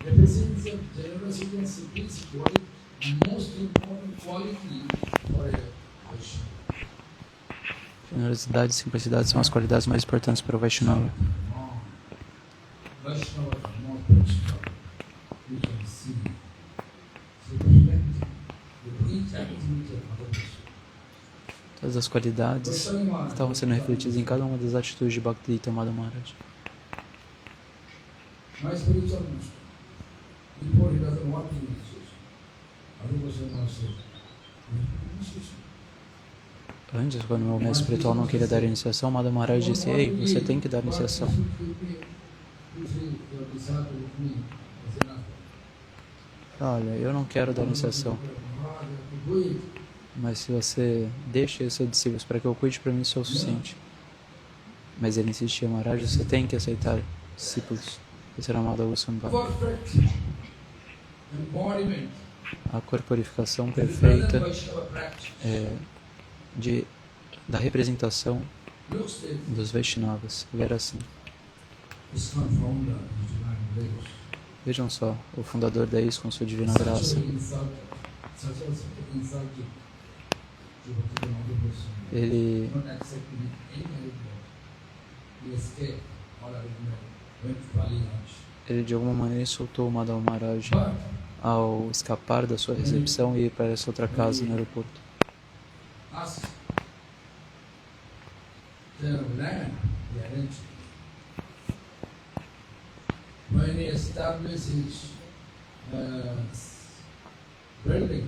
Represents generosity and simplicity. What is the most important quality for a Vaishnava? Generosidade e simplicidade são as qualidades mais importantes para o Vaishnava. Vaishnava is more Vaishnava. You can see. So the each activity of Mother Vaishnava. Todas as qualidades estavam sendo refletidas em cada uma das atitudes de Bhaktivedanta Madhava Maharaj. My spiritual master, before he doesn't want initiation, Mother Vaishnava says, initiation. Antes, quando o meu mestre espiritual não queria dar iniciação, Madhava Maharaj disse: ei, você tem que dar iniciação. Olha, eu não quero dar iniciação, mas se você deixa os seus discípulos para que eu cuide, para mim isso é o suficiente. Mas ele insistia: Maharaj, você tem que aceitar discípulos. Esse era Madhava Goswami. A corporificação perfeita da representação dos Vaishnavas. Ele era assim. Vejam só, o fundador da ISKCON, sua divina graça. Ele de alguma maneira insultou o Madhava Maharaj ao escapar da sua recepção e ir para essa outra casa no aeroporto. When he established his building,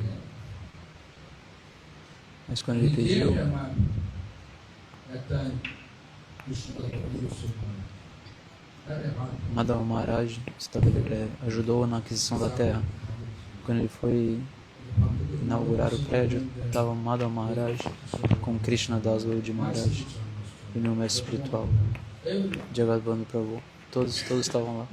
Mas quando ele pediu, Madhava Maharaj ajudou na aquisição da terra. Quando ele foi inaugurar o prédio, estava Madhava Maharaj com Krishna Das de Maharaj, o meu mestre espiritual, Jagat Bandhu Prabhu. Todos estavam lá.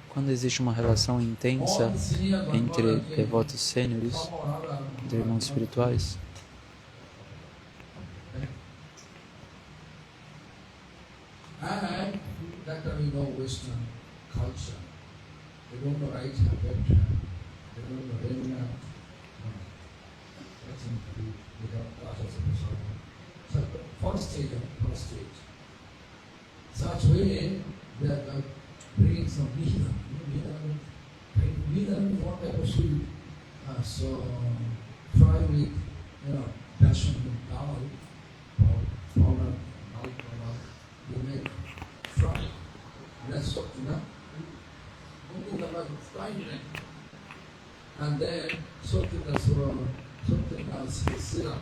Quando existe uma relação intensa entre devotos sêniores, entre irmãos espirituais, Western culture. They don't know right hand, left hand. They don't know remna. Nothing to do with our classes and so on. So first stage. Such way that bringing some Vihana. Vihana is one type of sweet. So fry with, passion and dal, powder, you make fry. That's what, only the like frying it. And then something else is syrup.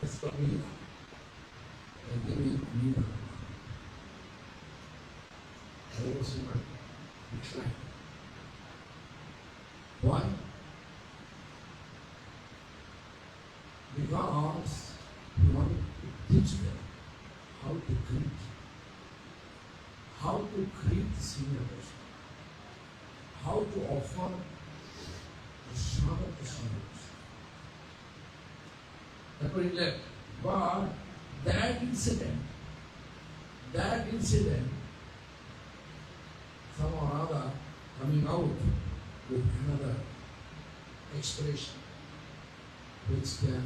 That's what we and then we I was in my excited. Why? Because we want to teach them how to create the senior person, how to offer the Shama to senior person. That's what he left. But that incident, somehow or other coming out with another expression which can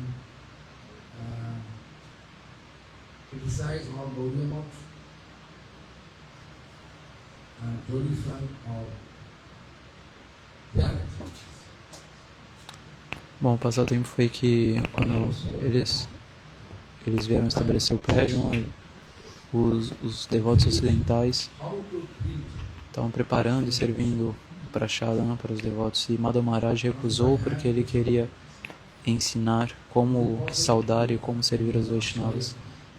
criticize or Gaudiya Math and glorify or their activities. Bom, o passatempo foi que quando eles vieram estabelecer o prédio, os devotos ocidentais estavam preparando e servindo o prashadam para os devotos, e Madhava Maharaj recusou porque ele queria ensinar como saudar e como servir os Vaishnavas,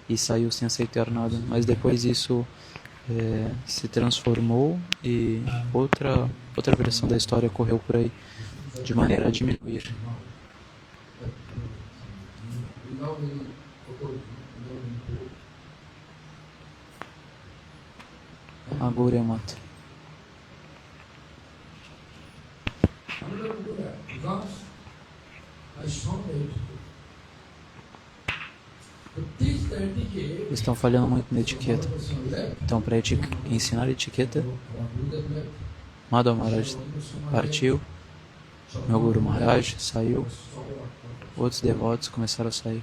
e saiu sem aceitar nada. Mas depois isso se transformou e outra versão da história correu por aí, de maneira a diminuir. A Gaudiya Math. Eles estão falhando muito na etiqueta. Então, para ensinar etiqueta, Madhava Maharaj partiu, meu Guru Maharaj saiu, outros devotos começaram a sair.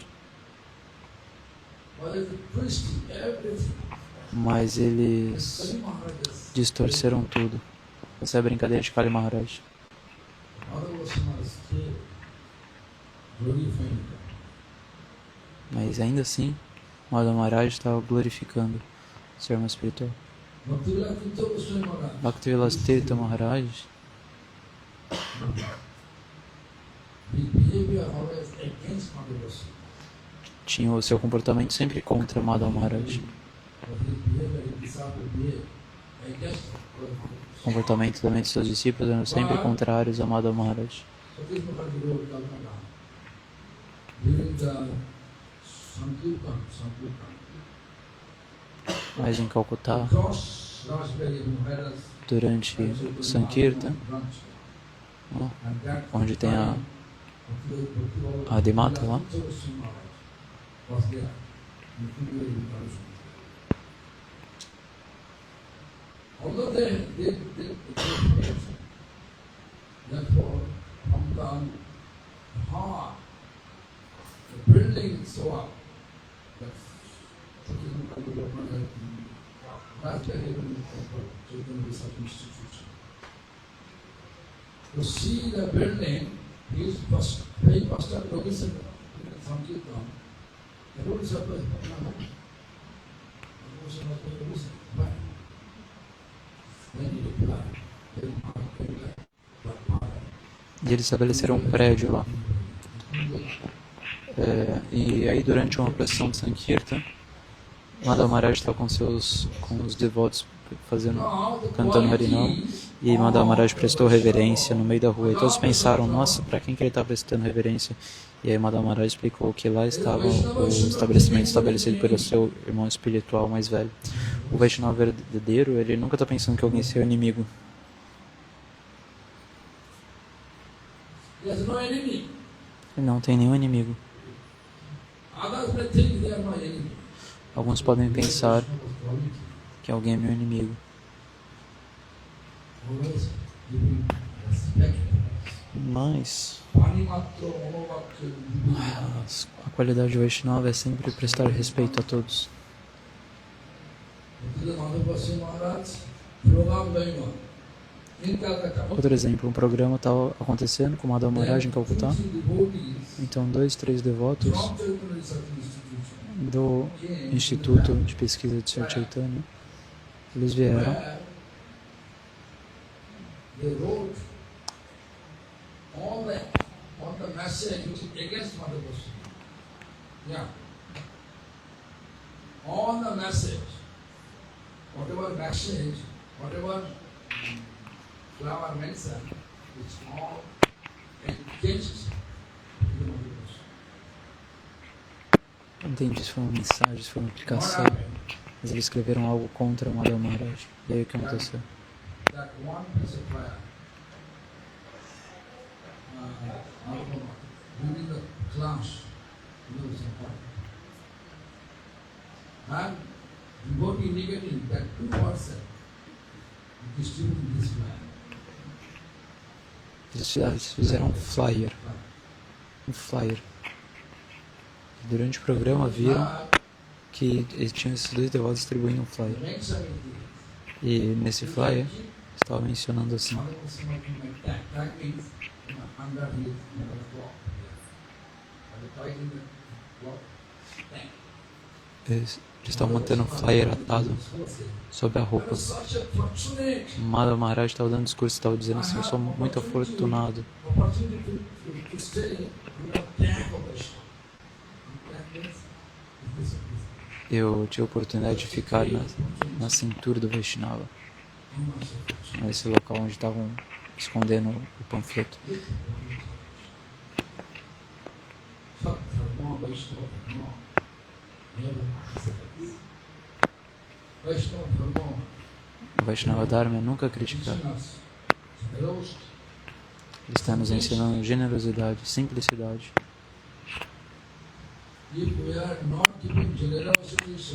Mas eles distorceram tudo. Essa é a brincadeira de Kali Maharaj. Mas ainda assim, Madhava Maharaj estava glorificando o ser mais espiritual. Bhaktivilas Tirtha Maharaj tinha o seu comportamento sempre contra Madhava Maharaj. O comportamento também de seus discípulos eram sempre contrários a Madhava Maharaj. Mas em Calcutá, durante o Sankirtan, onde tem a Adimata lá, although they therefore from the heart, the building so up, that's to see the building is very first of location in Sankirtan. The road is up there. E eles estabeleceram um prédio lá. E aí durante uma procissão de Sankirtan, Madhava Maharaj estava com os devotos cantando Harinam, e Madhava Maharaj prestou reverência no meio da rua, e todos pensaram, nossa, para quem que ele está prestando reverência? E aí Madhava Maharaj explicou que lá estava o estabelecimento estabelecido pelo seu irmão espiritual mais velho. O Vaishnava verdadeiro, ele nunca está pensando que alguém é seu inimigo. Ele não tem nenhum inimigo. Alguns podem pensar que alguém é meu inimigo. always giving respect. Mas Panimatro Monovatro Vidya. a qualidade Vaishnava é sempre prestar respeito a todos. Madhavasi Maharaj, Program Daima, in Calcutta. Outro exemplo, um programa estava acontecendo com Madhava Maharaj em Calcutá. Devotees Então 2, 3 devotos from Chaitanya Research Institution do Instituto de Pesquisa de Sri Chaitanya, eles vieram where they wrote all the message which is against Madhavasi. Yeah. All the message, whatever message, whatever flower mentioned, it's all against the Madhavasi. Entendi, isso foram mensagens, foram What implicação, happened? mas eles escreveram algo contra o Madhava Maharaj. E aí o que aconteceu? That one piece of fire, during the class, was important. And devotee indicating that 2% distributing this fire. Eles fizeram um flyer. E durante o programa viram que eles tinham esses 2 devotos distribuindo um flyer. The next 7 years, E nesse flyer estava mencionando assim, Madhavasi might tag. Tag means under his clock. And the tag in the clock. Tag. eles estavam mantendo um flyer atado sobre a roupa. Such a fortunate Madhava Maharaj estava dando discurso, estava dizendo assim, eu sou muito afortunado. opportunity to stay in the tag of the shop. Tag means this. Eu tive a oportunidade de ficar na cintura do Vaishnava, nesse local onde estavam escondendo o panfleto. O Vaishnava Dharma é nunca criticar. Ele está nos ensinando generosidade, simplicidade.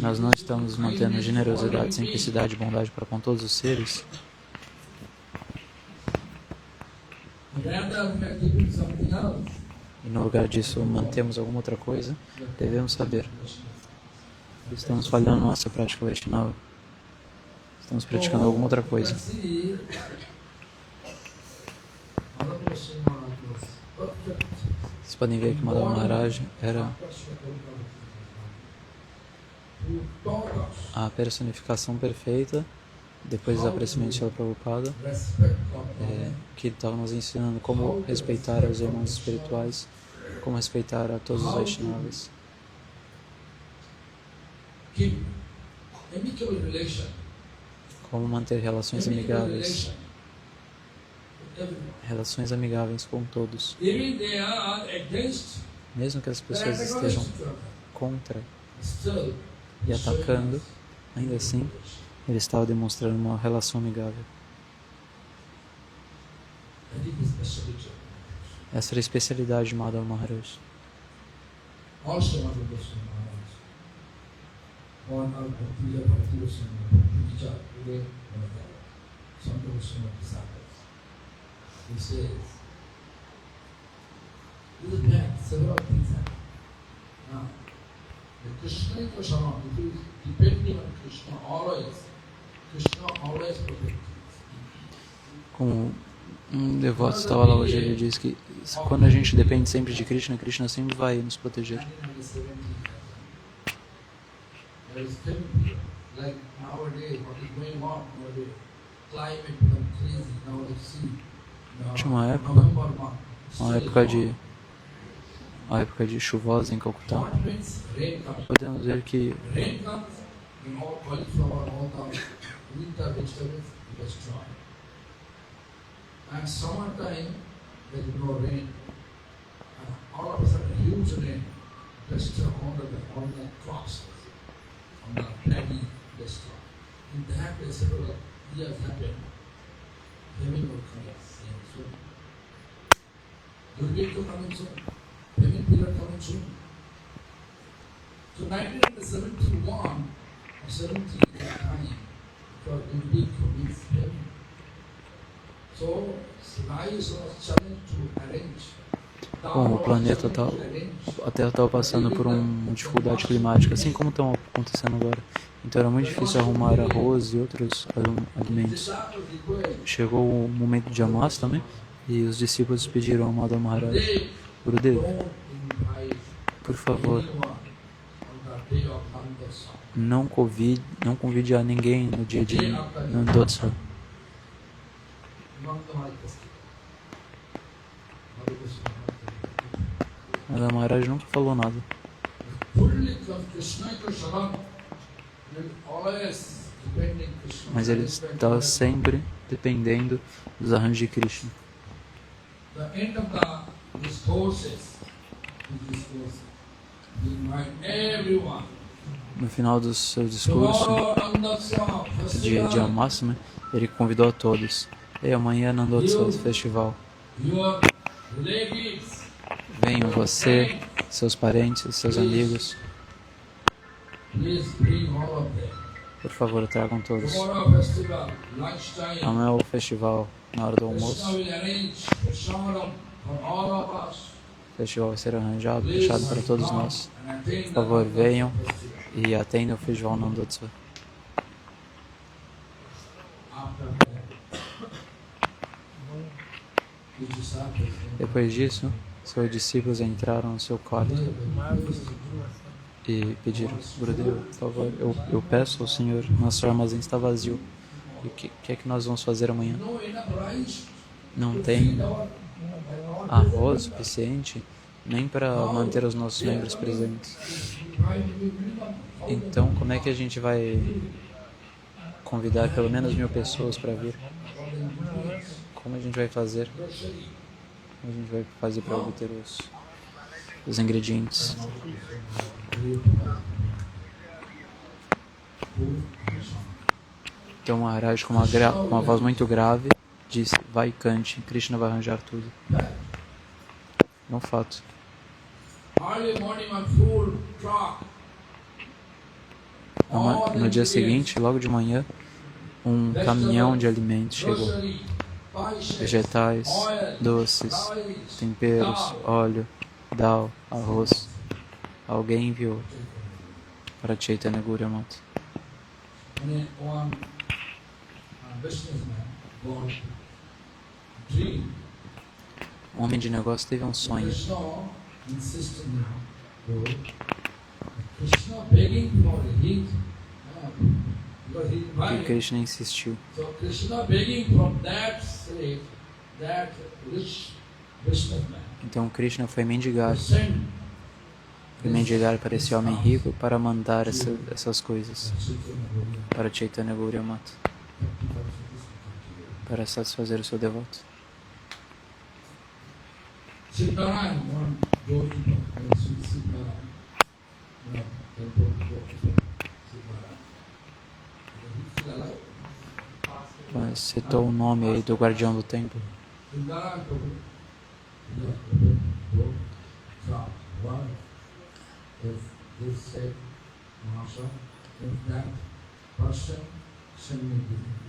Nós não estamos mantendo generosidade, simplicidade e bondade para com todos os seres. E no lugar disso mantemos alguma outra coisa, devemos saber. Estamos falhando na nossa prática Vaishnava. Estamos praticando alguma outra coisa. Vocês podem ver que Madhava Maharaj era a personificação perfeita, depois do aparecimento de Srila Prabhupada, que estava nos ensinando como respeitar os irmãos espirituais, como respeitar a todos os Vaishnavas. Como manter relações amigáveis com todos. Mesmo que as pessoas estejam contra e atacando, ainda assim, ele estava demonstrando uma relação amigável. Essa era a especialidade de Madhava Maharaj. He says, this is bad, several things happen. Now, the Krishna Krishna, it is depending on Krishna always protects. Como um devoto estava lá hoje, ele diz que quando a gente depende sempre de Krishna, Krishna sempre vai nos proteger. 1970, there is like nowadays, what is going on nowadays, climate become crazy, now you see. Tinha uma época de chuvosa em Calcutá. Podemos ver que Rain comes, and all cauliflower, all the winter vegetables destroy. And summertime, there is no rain. And all of a sudden, huge rain destroy all the crops, on the paddy destroy. In that way, several years happened. Heavy will come soon. Durgekyo coming soon. Heavy period coming soon. So 1971 or 70 time, for unique for his family. So lies was challenged to arrange. Bom, o planeta tá, a Terra estava passando por uma dificuldade climática, assim como estão acontecendo agora. Então era muito difícil arrumar arroz e outros alimentos. Chegou o momento de Amas também, e os discípulos pediram ao Madhava Maharaj: Gurudev, por favor, não convide a ninguém no dia de Nandotsa. Madhava Maharaj nunca falou nada. Mas ele está sempre dependendo dos arranjos de Krishna. No final do seu discurso de Amasya, ele convidou a todos: "Ei, amanhã é Nandotsa Festival. Venham você, seus parentes, seus amigos. Por favor, tragam todos. Amanhã é o festival na hora do almoço. O festival vai ser arranjado, fechado para todos nós. Por favor, venham e atendam o festival Nandotsa." Depois disso, seus discípulos entraram no seu quarto e pediram: "Gurudev, por favor, eu peço ao Senhor, nosso armazém está vazio. E o que é que nós vamos fazer amanhã? Não tem arroz suficiente nem para manter os nossos membros presentes. Então, como é que a gente vai convidar pelo menos 1000 pessoas para vir? Como a gente vai fazer? Como a gente vai fazer para obter os ingredientes?" Então Maharaj, com uma voz muito grave, disse: "Vai e cante, Krishna vai arranjar tudo." É um fato. No dia seguinte, logo de manhã, um caminhão de alimentos chegou. Vegetais, doces, temperos, óleo, dal, arroz. Alguém enviou para Chaitanya Gauriya Mata. Um homem de negócio teve um sonho. E Krishna insistiu. Então Krishna foi mendigar. Foi mendigar para esse homem rico para mandar essas coisas para Chaitanya Gauriya Mata, para satisfazer o seu devoto. Mas citou o nome aí do guardião do templo.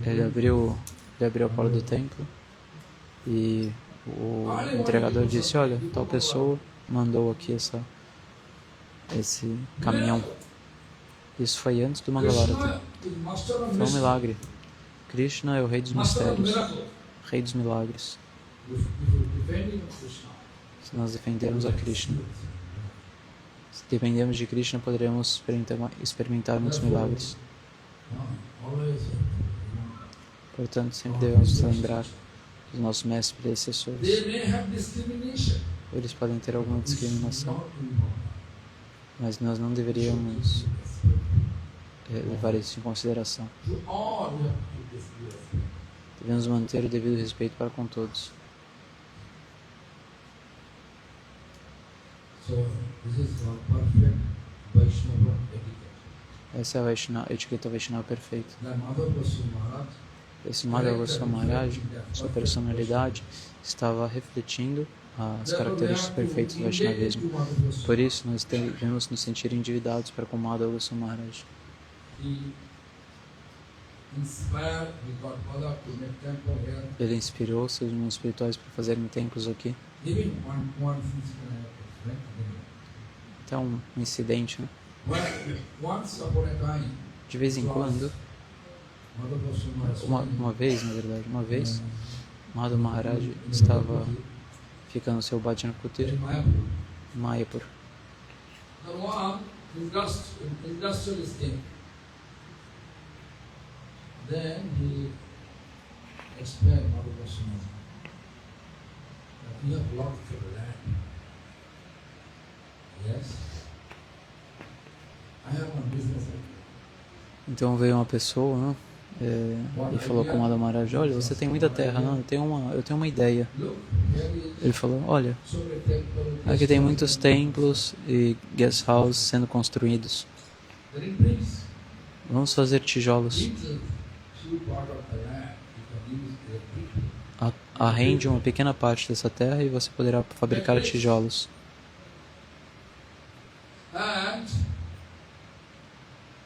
Ele abriu a porta do templo e o entregador disse: "Olha, tal pessoa mandou aqui esse caminhão." Isso foi antes do Mangalarati. Foi um milagre. Krishna é o rei dos mistérios, rei dos milagres. Se nós defendermos a Krishna, se dependemos de Krishna, poderemos experimentar muitos milagres. Portanto, sempre devemos lembrar dos nossos mestres predecessores. Eles podem ter alguma discriminação, mas nós não deveríamos levar isso em consideração. Devemos manter o devido respeito para com todos. Essa é a etiqueta Vaishnava perfeita. Esse Madhava Goswami Maharaj, sua personalidade, estava refletindo as características perfeitas do Vaishnavismo. Por isso, nós devemos nos sentir endividados para com Madhava Goswami Maharaj. inspired his godfather to make temple here. Ele inspirou seus irmãos espirituais para fazerem templos aqui. Even one incident, right? Até um incidente, né? Well, once upon a time, De vez em quando, Mother Goswami was uma vez, na verdade, Madhu Maharaj estava ficando no seu Bhajana Kutir in em Mayapur. The one industrialist came. Then he explained Mother Goswami that we have lot for land. Yes. I have one business idea. Então veio uma pessoa, né, e falou com o Madhu Maharaj: olha, você tem muita terra, não? Eu tenho uma ideia. Look, here is Ele falou: olha, so many temples. aqui tem muitos templos e guest houses sendo construídos. They're in bricks. Vamos fazer tijolos. Bricks is few part of the land. You can use the brick. Arrende uma pequena parte dessa terra e você poderá fabricar tijolos. And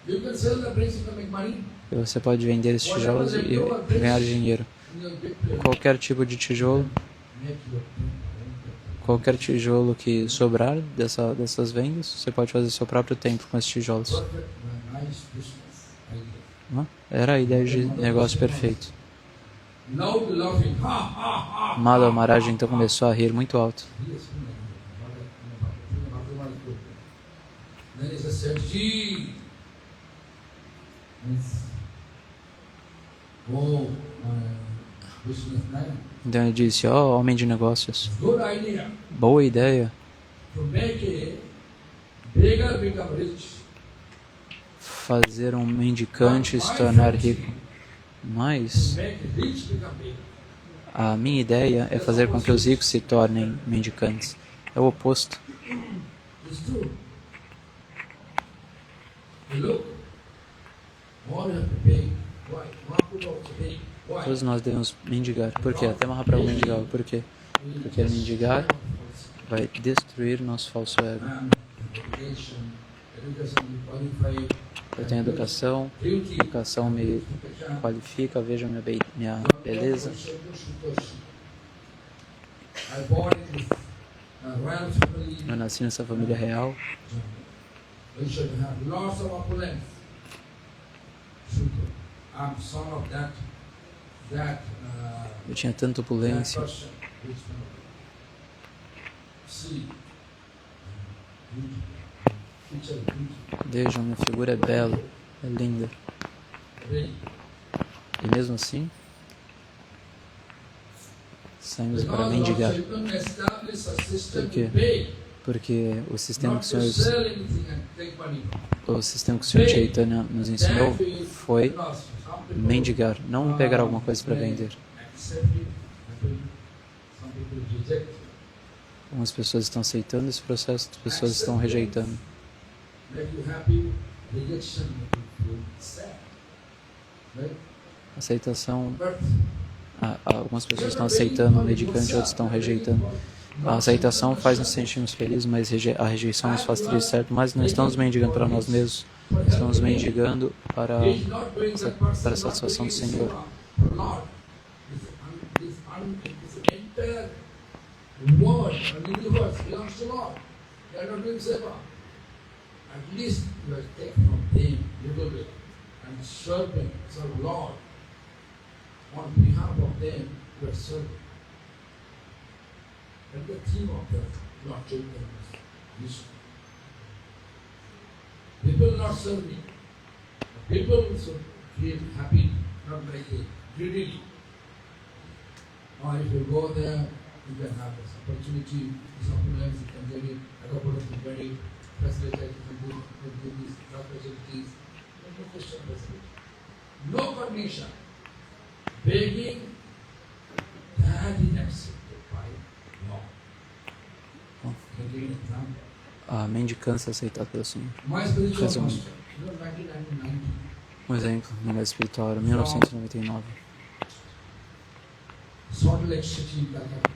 you can sell the bricks, you can make money. E você pode vender esses tijolos e ganhar dinheiro. In your big place. Qualquer tipo de tijolo, Make your temple. qualquer tijolo que sobrar dessas vendas, você pode fazer seu próprio templo com esses tijolos. Perfect, nice business idea. Né? Era a ideia de negócio perfeito. Loud laughing. Ha ha ha. Madhu Maharaj então começou a rir muito alto. Yes. Then he said, "Gee, oh, businessman, Então ele disse: ó, homem de negócios, good idea boa ideia to make a beggar become rich. fazer um mendicante se tornar rico. Mas Make rich become beggar. a minha ideia é fazer com que os ricos se tornem mendicantes. É o oposto. It's true. You look, all you have to pay. Why? Mahaprabhu also pay. Why? Todos nós devemos mendigar. Por quê? Até Mahaprabhu mendigava. Por quê? Porque mendigar vai destruir nosso falso ego. Education will qualify. Eu tenho educação, Beauty. educação me qualifica, veja minha beleza. I born in this royal family. Eu nasci nessa família real. We should have lots of opulence. Super. I'm son of that Eu tinha tanta opulência. person. Which one? See. Beauty. Picture beauty. Vejam, minha figura é bela, é linda. Really. E mesmo assim, saímos para Because mendigar. also you can establish a system Por quê? to pay, Porque o sistema not que o to Senhor, sell anything and take money. o sistema que o Senhor Chaitanya nos ensinou foi mendigar, não pegar alguma coisa para vender. Accept it, some people reject it. Algumas pessoas estão aceitando esse processo, outras pessoas estão rejeitando. Make you happy, rejection make you feel sad. Right? Aceitação, But algumas pessoas estão aceitando o medicante, outros estão rejeitando. A aceitação faz nos sentirmos felizes, mas a rejeição nos faz tristes, certo? Mas não estamos mendigando para nós mesmos, estamos mendigando para he is not doing that person, para a satisfação do Senhor. Lord, this entire world and universe belongs to Lord. They are not doing seva. At least you have taken from them little bit and serve them, serve Lord. On behalf of them, you are serving. And the theme of the Lord Chaitanya is people not serving. People should feel happy, not like a greedily. Or if you go there, you can have this opportunity, this opulence, you can get it, accommodation is very facilitated, you can do these drug facilities, no question facility. No condition. Begging, that is accepted by law. Can give an example. A mendicância é aceitada pelo Senhor. My spiritual Resumindo. master, you know, 1990, Um exemplo, no meu espiritual era 1999. Salt Lake City, Calcutta,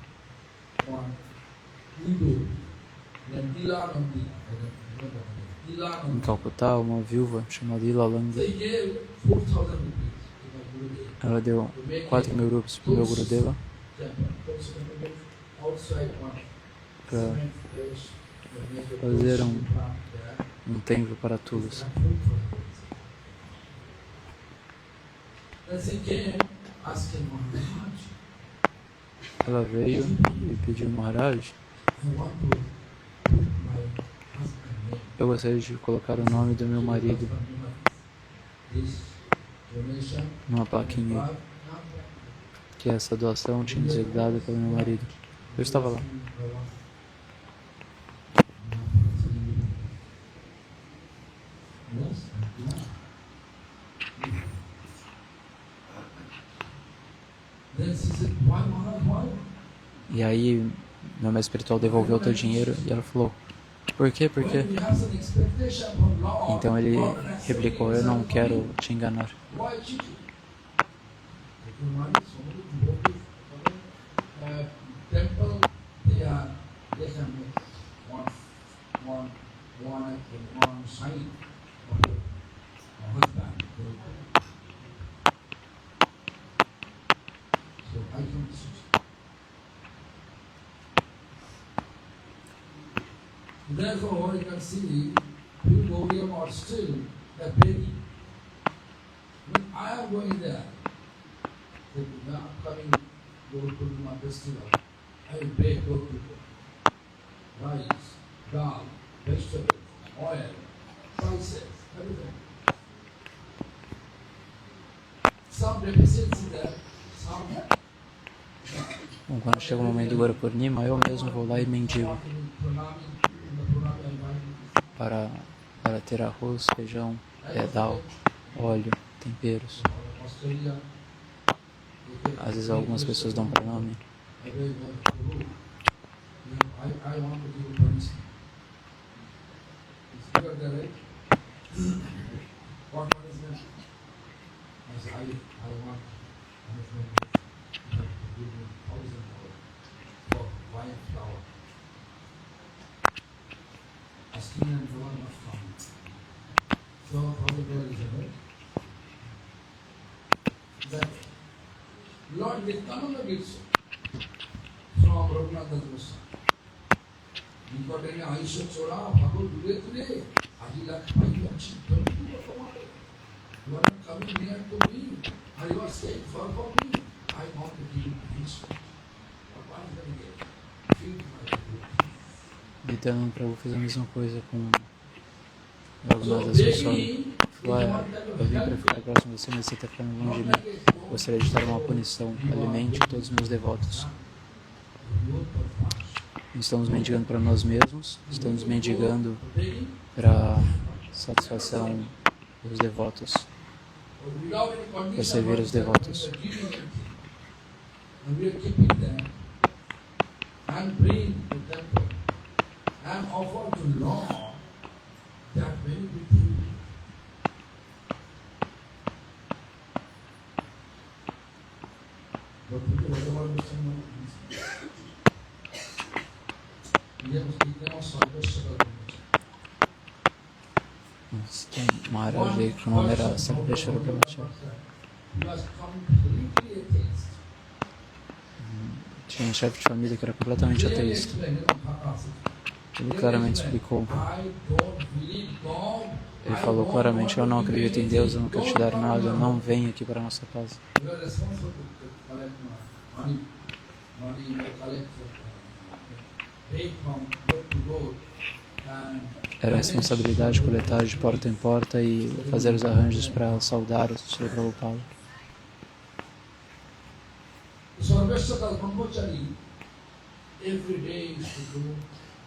on Hindu, then Dila Nandi, Dila Em Nandi. Calcutá, uma viúva chamada Ila Landi, They gave 4,000 rupees to Ela deu 4.000 rupees pro meu Gurudeva para fazer um templo para Tulas. Ela veio e pediu Maharaj, eu gostaria de colocar o nome do meu marido numa plaquinha, que essa doação tinha sido dada pelo meu marido. Eu estava lá. E aí, meu mestre espiritual devolveu o teu dinheiro e ela falou, por quê? Por quê? Então ele replicou, eu não quero te enganar. Therefore, you can see, you Gaudiya are still begging. When I am going there, the upcoming Gaur Purnima festival, I will beg those people. Rice, dal, vegetables, oil, spices, everything. Some deficiency there, some Bom, quando chega o momento do Gaura Purnima, eu mesmo vou lá e mendigo para ter arroz, feijão, dal, óleo, temperos. Às vezes algumas pessoas dão pranami. Lord Nityananda gives from Raghunath Goswami. Nikotene Aisha Chola Bhagavad Dure Adi Lakshmi Yachi you are not coming near to me. I was staying far from me. I want to give you peace. What is going to get? Feel my good. Nityananda Prabhu fez a mesma coisa com Raghunath Goswami. Falou, eu vim para ficar próximo de você, mas você está ficando longe de mim. Gostaria de dar uma punição. Alimente todos os meus devotos. Estamos mendigando para nós mesmos, estamos mendigando para satisfação dos devotos, para servir os devotos. Maharaj, que o nome era Sarveshwara Brahmachari. Tinha um chefe de família que era completamente ateísta. Ele claramente explicou. Ele falou claramente, eu não acredito em Deus, eu não quero te dar nada, não venha aqui para a nossa casa. Era a responsabilidade de coletar de porta em porta e fazer os arranjos para saudar o Sri Prabhupada.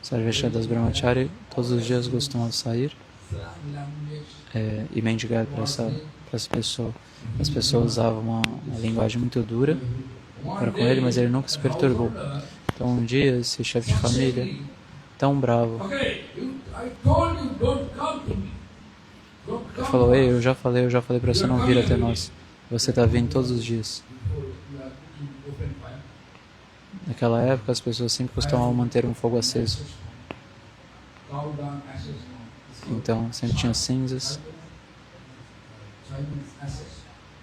Sarveshwara Das Brahmachari todos os dias costumava sair e mendigar para essa pessoa. As pessoas usavam uma linguagem muito dura para com ele, mas ele nunca se perturbou. Então um dia esse chefe de família, tão bravo, ele falou, ei, eu já falei para você não vir até nós. Você está vindo todos os dias. Naquela época as pessoas sempre costumavam manter um fogo aceso. Então sempre tinha cinzas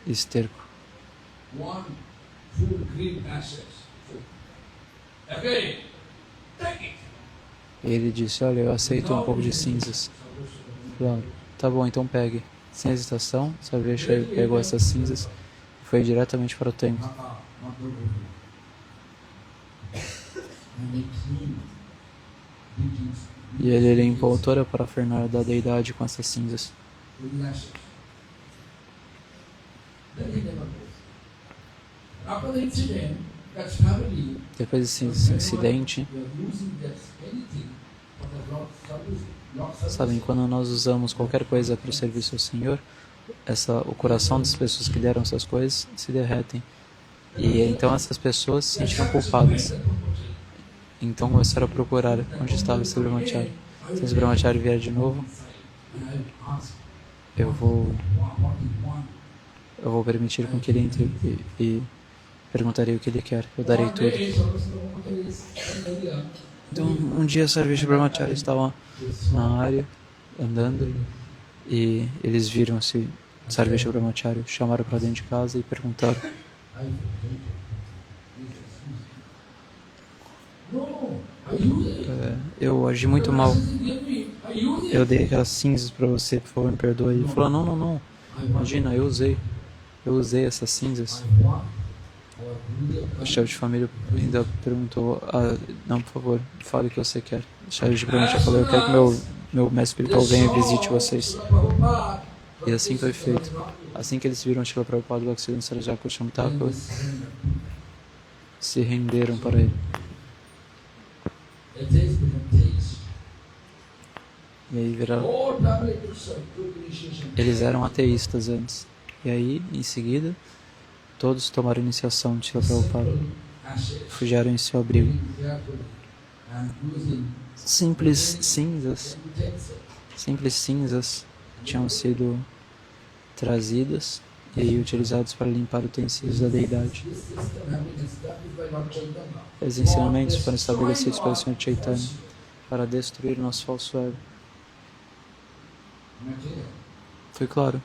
e esterco. one full green ashes. Okay, take it. E ele disse, olha, eu aceito um pouco de cinzas. Falou, tá bom, então pegue. Sem hesitação, Sarveshwara pegou essas cinzas e foi diretamente para o templo. E ele limpou toda a parafernália da deidade com essas cinzas. Depois desse incidente, sabem, quando nós usamos qualquer coisa para o serviço ao Senhor, o coração das pessoas que deram essas coisas se derretem. E então essas pessoas se sentiram culpadas. Então começaram a procurar onde estava esse Brahmachari. Se esse Brahmachari vier de novo, eu vou permitir com que ele entre e perguntarei o que ele quer. Eu darei tudo. Então, um dia Sarveshwara Brahmachari estava na área, andando, e eles viram esse Sarveshwara Brahmachari, chamaram para dentro de casa e perguntaram: eu agi muito mal. Eu dei aquelas cinzas para você, por favor, me perdoe. Ele falou: não. Imagina, eu usei essas cinzas. O chefe de família ainda perguntou: não, por favor, fale o que você quer. O chefe de família falou: eu quero que meu mestre espiritual venha e visite vocês. E assim foi feito. Assim que eles viram Srila Prabhupada e Bhaktisiddhanta Sarasvati Goswami Thakur, se renderam para ele. E aí eles eram ateístas antes. E aí, em seguida, todos tomaram iniciação de Srila Prabhupada. Refugiaram em seu abrigo. Simples cinzas tinham sido trazidas e aí utilizadas para limpar utensílios da deidade. Os ensinamentos foram estabelecidos pelo Sr. Chaitanya para destruir o nosso falso ego. Foi claro?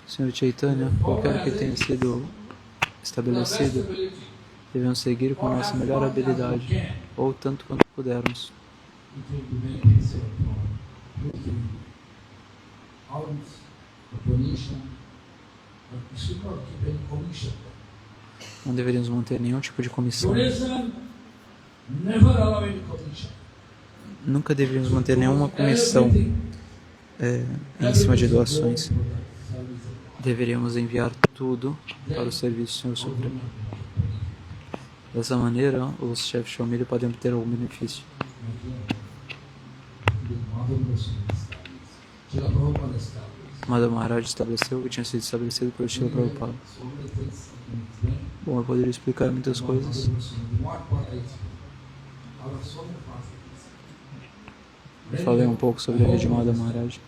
Sr. Chaitanya, qualquer que tenha sido estabelecido, devemos seguir com a nossa melhor habilidade, ou tanto quanto pudermos. Não deveríamos manter nenhum tipo de comissão. Nunca deveríamos manter nenhuma comissão em cima de doações. Deveríamos enviar tudo para o serviço do Senhor Supremo. Dessa maneira, os chefes de família podem obter algum benefício. Madhava Maharaj estabeleceu o que tinha sido estabelecido por Srila Prabhupada. Bom, eu poderia explicar muitas coisas. Eu falei um pouco sobre a rede Madhava Maharaj.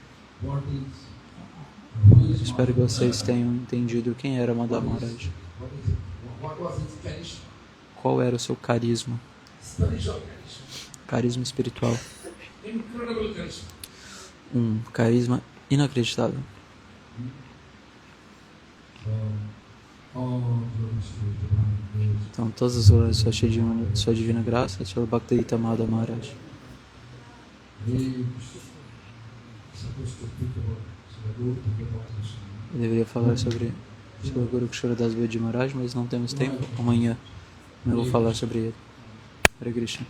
Espero que vocês tenham entendido quem era Madhava Maharaj. Qual era o seu carisma? Carisma espiritual. Um carisma inacreditável. Então, todas as glórias de sua divina graça, Srila Bhaktivedanta Madhava Maharaj. Eu deveria falar sobre Srila Guru Kishora Das Vedi Maharaj, mas não temos tempo. Amanhã eu vou falar sobre ele. Hare Krishna.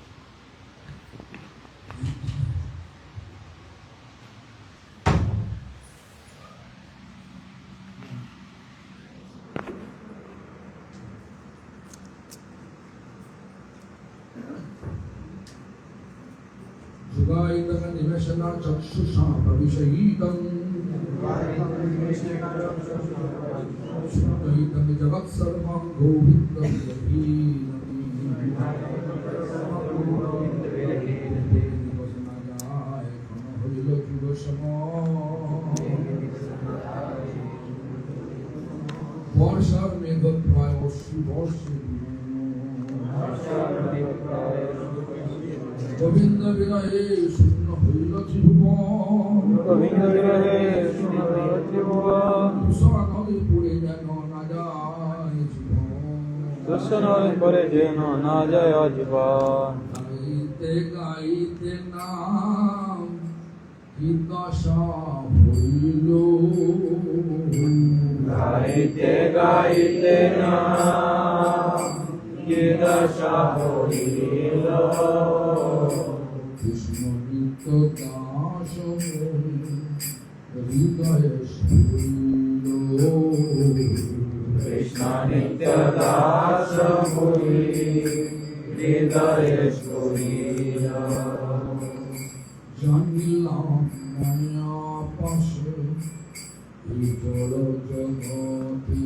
Govinda Vinaya Sunna Hoila Tribhuvan Govinda বিরহে ত্রিভুবন দুঃসময় পড়ে যেন না যায় জীবন। দর্শনয় করে যেন না যায় জীবন গাইতে গাইতে নাম কি দশা হইল, গাইতে গাইতে নাম কি দশা হইল, কৃষ্ণ নিত্য দাস হৃদয়ে শুইল, কৃষ্ণ নিত্য দাস হই হৃদয়ে শুইল। জানিলাম মায়া পাশে এই জড় জগতি,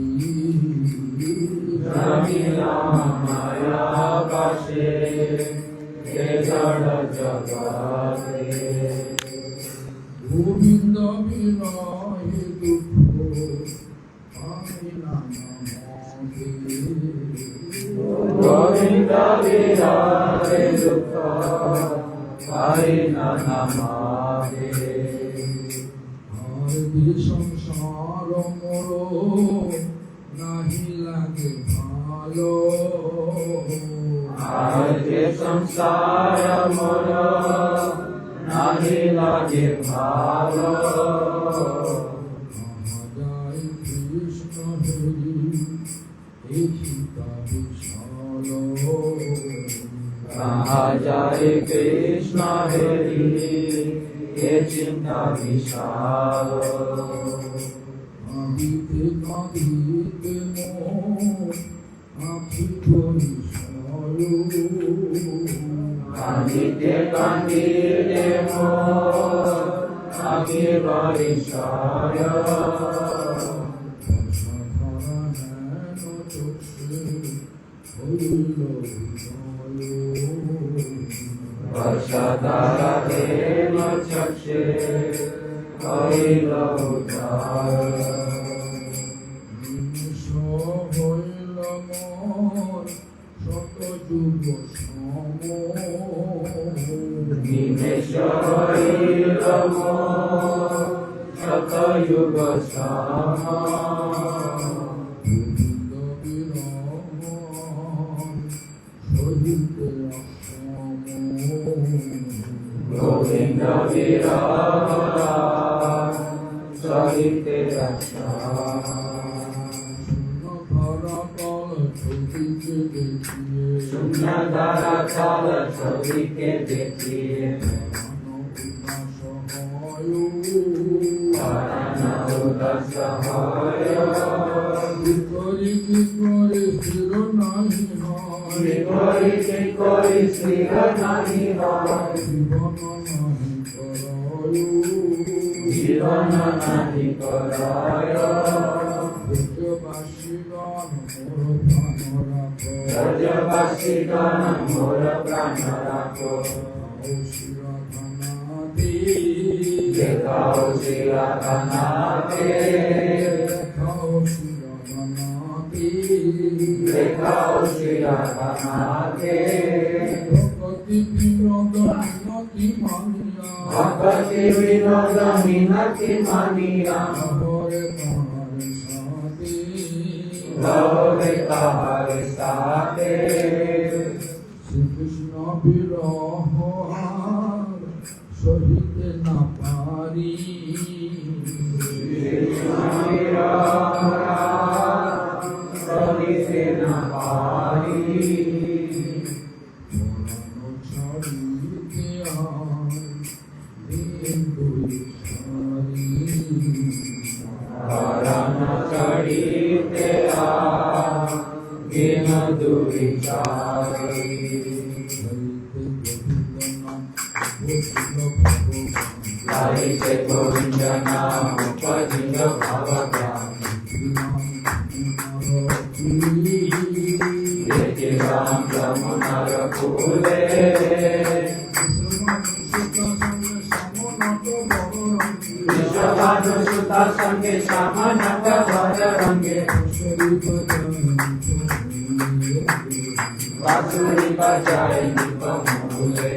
জানিলাম মায়া পাশে এ জড় জগতে, গোবিন্দ বিনয় দুঃখ পাইলাম আমাকে, গোবিন্দ বিরহে দুঃখ পাই না নামাকে, আর বি সংসার মোর নাহি লাগে ভালো, আর যে সংসার মোর নাহি লাগে ভালো, যায় কৃষ্ণ হরি এই সীতা বিশাল, কাহা যায় কৃষ্ণ হরি এ চিন্তা বিশাল, কাঁদিতে কাঁদিতে মোর আঁখি পরিশয়, কান্দিতে কান্দিতে মোর আখি বরিশায়, বর্ষাধারা দেব চক্ষে হইল উদ্ধার, নিমেষ হইল মোর শতযুগ সম, গোবিন্দ বিরহ সহিতে শূন্য দ্বারা কাল ছবিকে দেখিয়ে, পরাণ উদাস হয়, বিপরীতে করি স্থির নাহি হয়, জীবন নাহি করয়, ব্রজবাসীগণ মোর প্রাণ রাখো, দেখাও শ্রীরাধনাকে, দেখাও শ্রীরাধনাকে, ভক্তি বিনোদ মিনতি মানিয়া, ভবে তাহার সাথে, শ্রীকৃষ্ণ বিরহ সহিতে না পারি, সহিতে না পারি, পরাণ ছাড়িতে আর দিন দুই সারি, পরাণ ছাড়িতে দিন দুই চারি, গাইতে গোবিন্দ নাম উপজিল ভবগ্রাম, দেখলাম যমুনার কূলে, বিশ্বভানু সুতা সঙ্গে শ্যামনক ভর রঙ্গে, বাঁশুরি বাজায় নিপমূলে,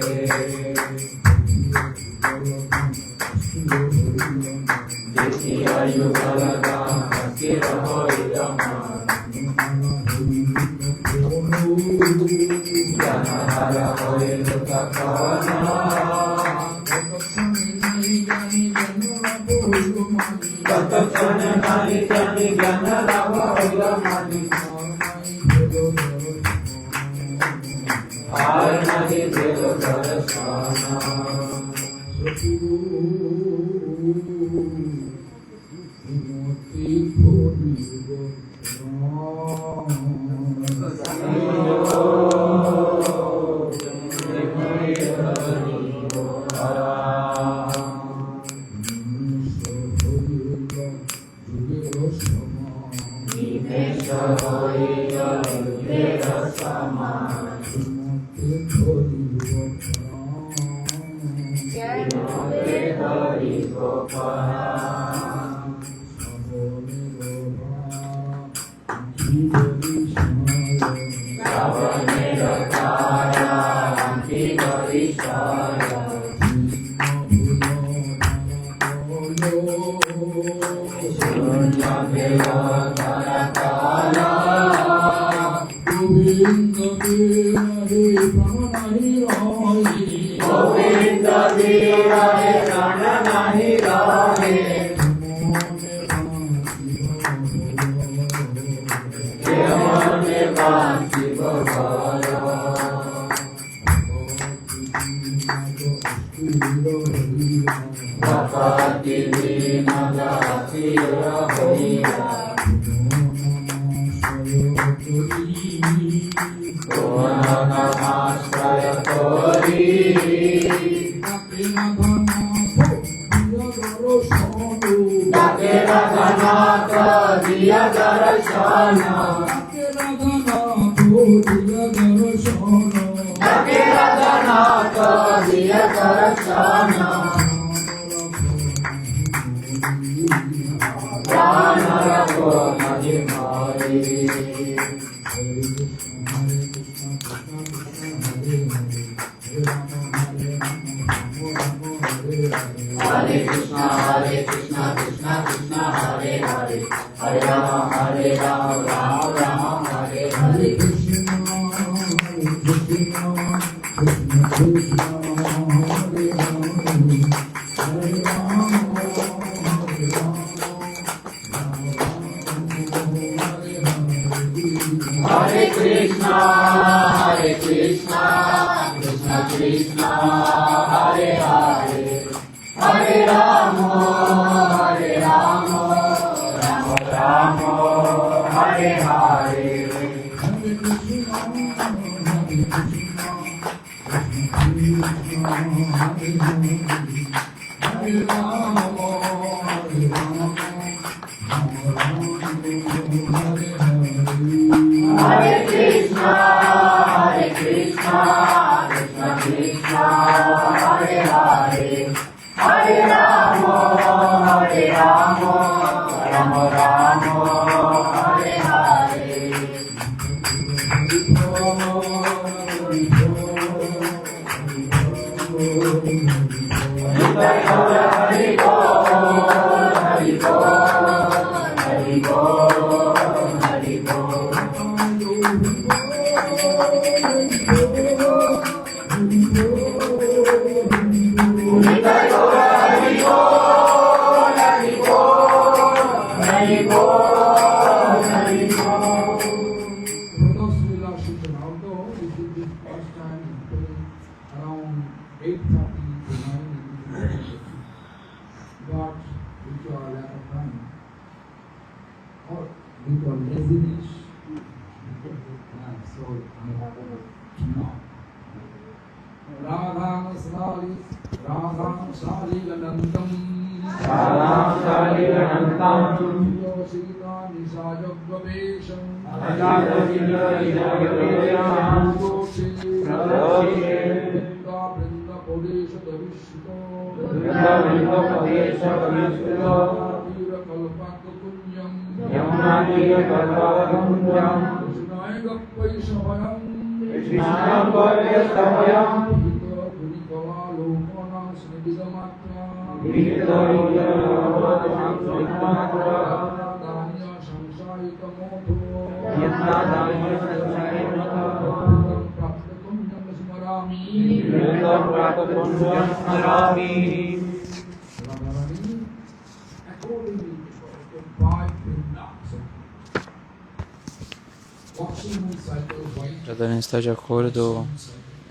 Radharani está de acordo,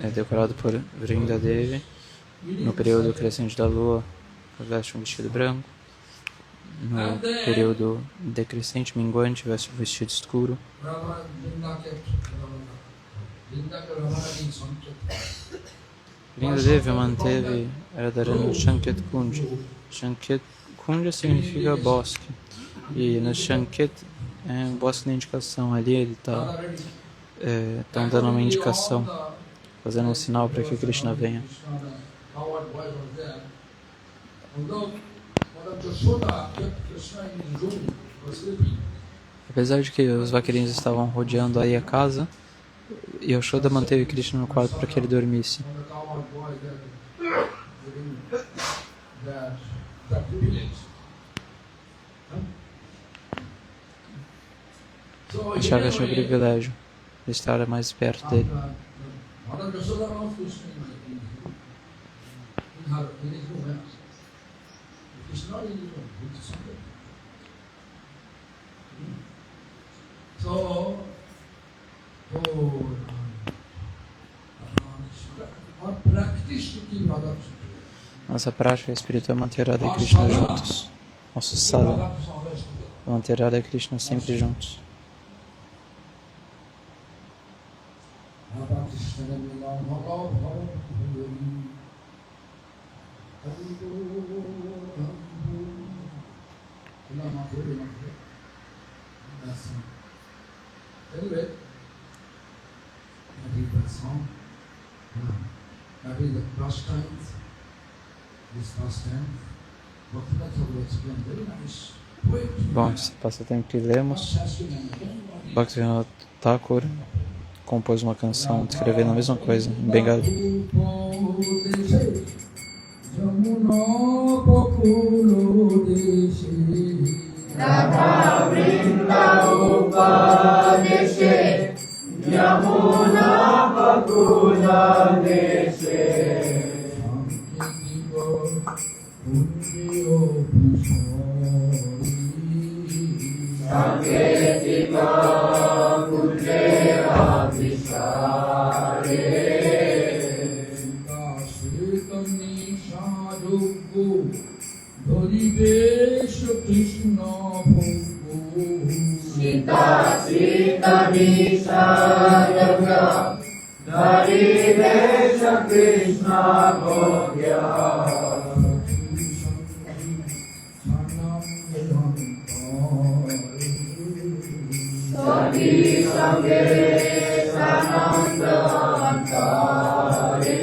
é decorado por Vrinda Devi. No período crescente da lua, veste um vestido branco. No período decrescente minguante, veste um vestido escuro. Vrinda Devi manteve Radharani no Shanket Kunja. Shanket Kunja significa bosque. E no Shanket é um bosque de indicação. Ali ele está dando uma indicação, fazendo um sinal para que Krishna venha. Apesar de que os vaqueirinhos estavam rodeando aí a casa, Yashoda manteve Krishna no quarto para que ele dormisse. Achava que tinha o privilégio de estar mais perto dele. Nossa prática espiritual é manter Radha e Krishna juntos. Nosso sadhana é manter Radha e Krishna sempre juntos. Anyway, that is the song. That is the pastimes. This pastime, Bhaktivinoda Thakur explained very nice poet. Bom, esse passatempo que lemos, Bhaktivinoda Thakur compôs uma canção descrevendo a mesma coisa em Bengali. Radha Vrinda Upadeshe Yamuna Pakula Deshe Sanketika Kunjera Vishare Sritam Sadhuku Dharivesh Krishna Bhogo Sita Sita Nishadavya Dharivesh Krishna Bhogya Sati Sange Sananda Antare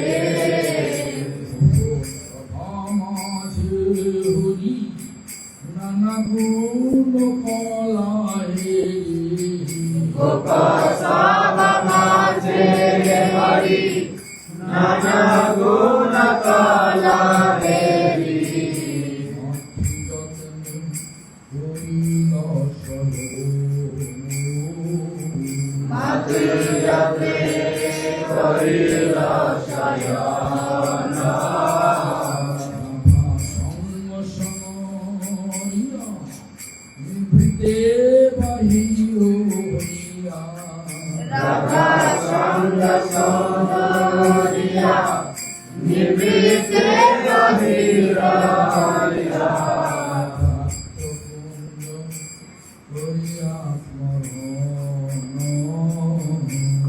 Gopasama Maje Hari Nana Guna Kala Heri Mati Yate Karila Shayana Radha Sangha Sonoriya Nibrite Gahira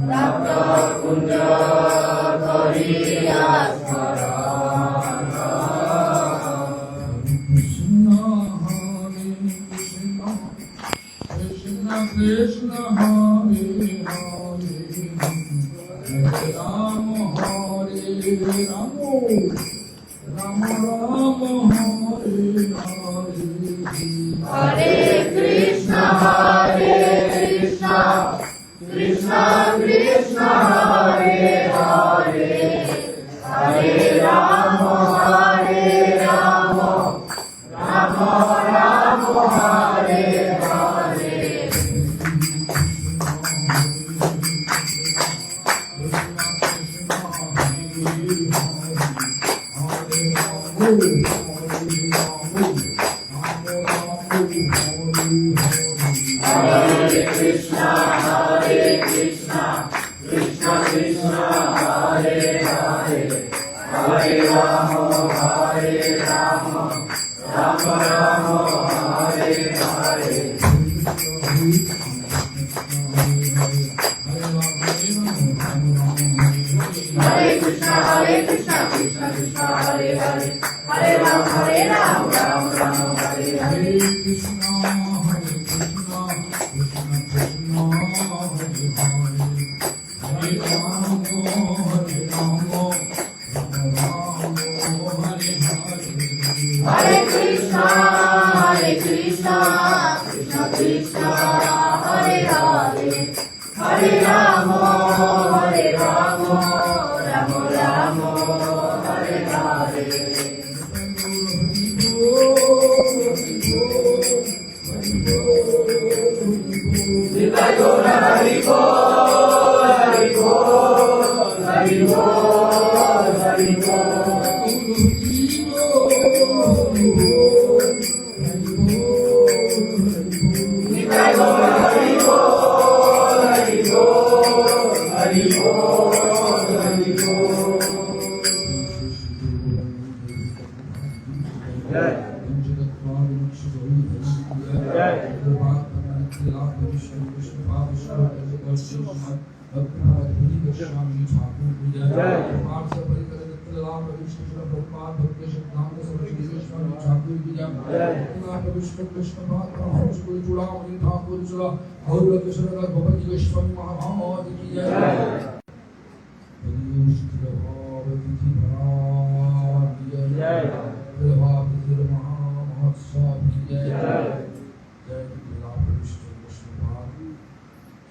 Rapta Kunja Kariya Smarana Krishna Hare Hare Ram Hare Ram Ram Ram Hare Hare Hare Krishna Hare Krishna Krishna Krishna Hare Hare Hare Ram Hare Ram Ram Ram Hare Hare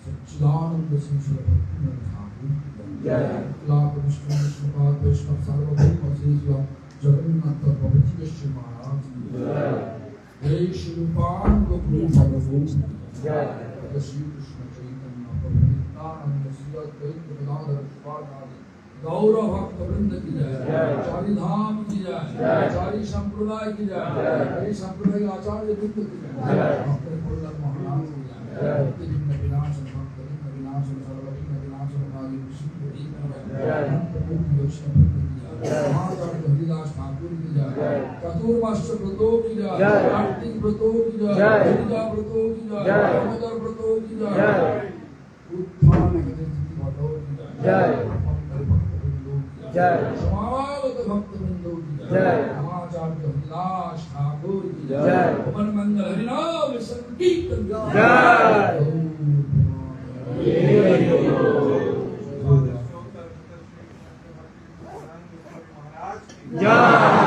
सच्चिदानंद सिंह लाख विष्णु विष्णुपाद वैष्णव सार्वभौम श्री जगन्नाथ प्रभु श्री महाराज जय श्री रूपान गोकुल सार्वभौम जय श्री कृष्ण चैतन्य प्रभु नित्यानंद श्री अद्वैत गदाधर स्वामी गौर भक्त वृंद की जय चारि धाम की जय चारि संप्रदाय की जय हरि संप्रदाय आचार्य वृंद की जय डॉक्टर कोल्लर महाराज की जय विघ्न विनाशन भक्त विघ्न विनाशन सर्वविघ्न विनाशन काली विष्णु की जय प्रभु वैष्णव की जय महाचार्य हरिदास ठाकुर की जय चतुर्मास्य व्रतों की जय कार्तिक व्रतों की जय हरिदा व्रतों की जय दामोदर व्रतों की जय उत्थान गतिस्थिति व्रतों की जय जय समागत भक्त वृंदों की जय महाचार्य हरिदास ठाकुर की जय पवन मंगल हरिनाम संकीर्तन जय जय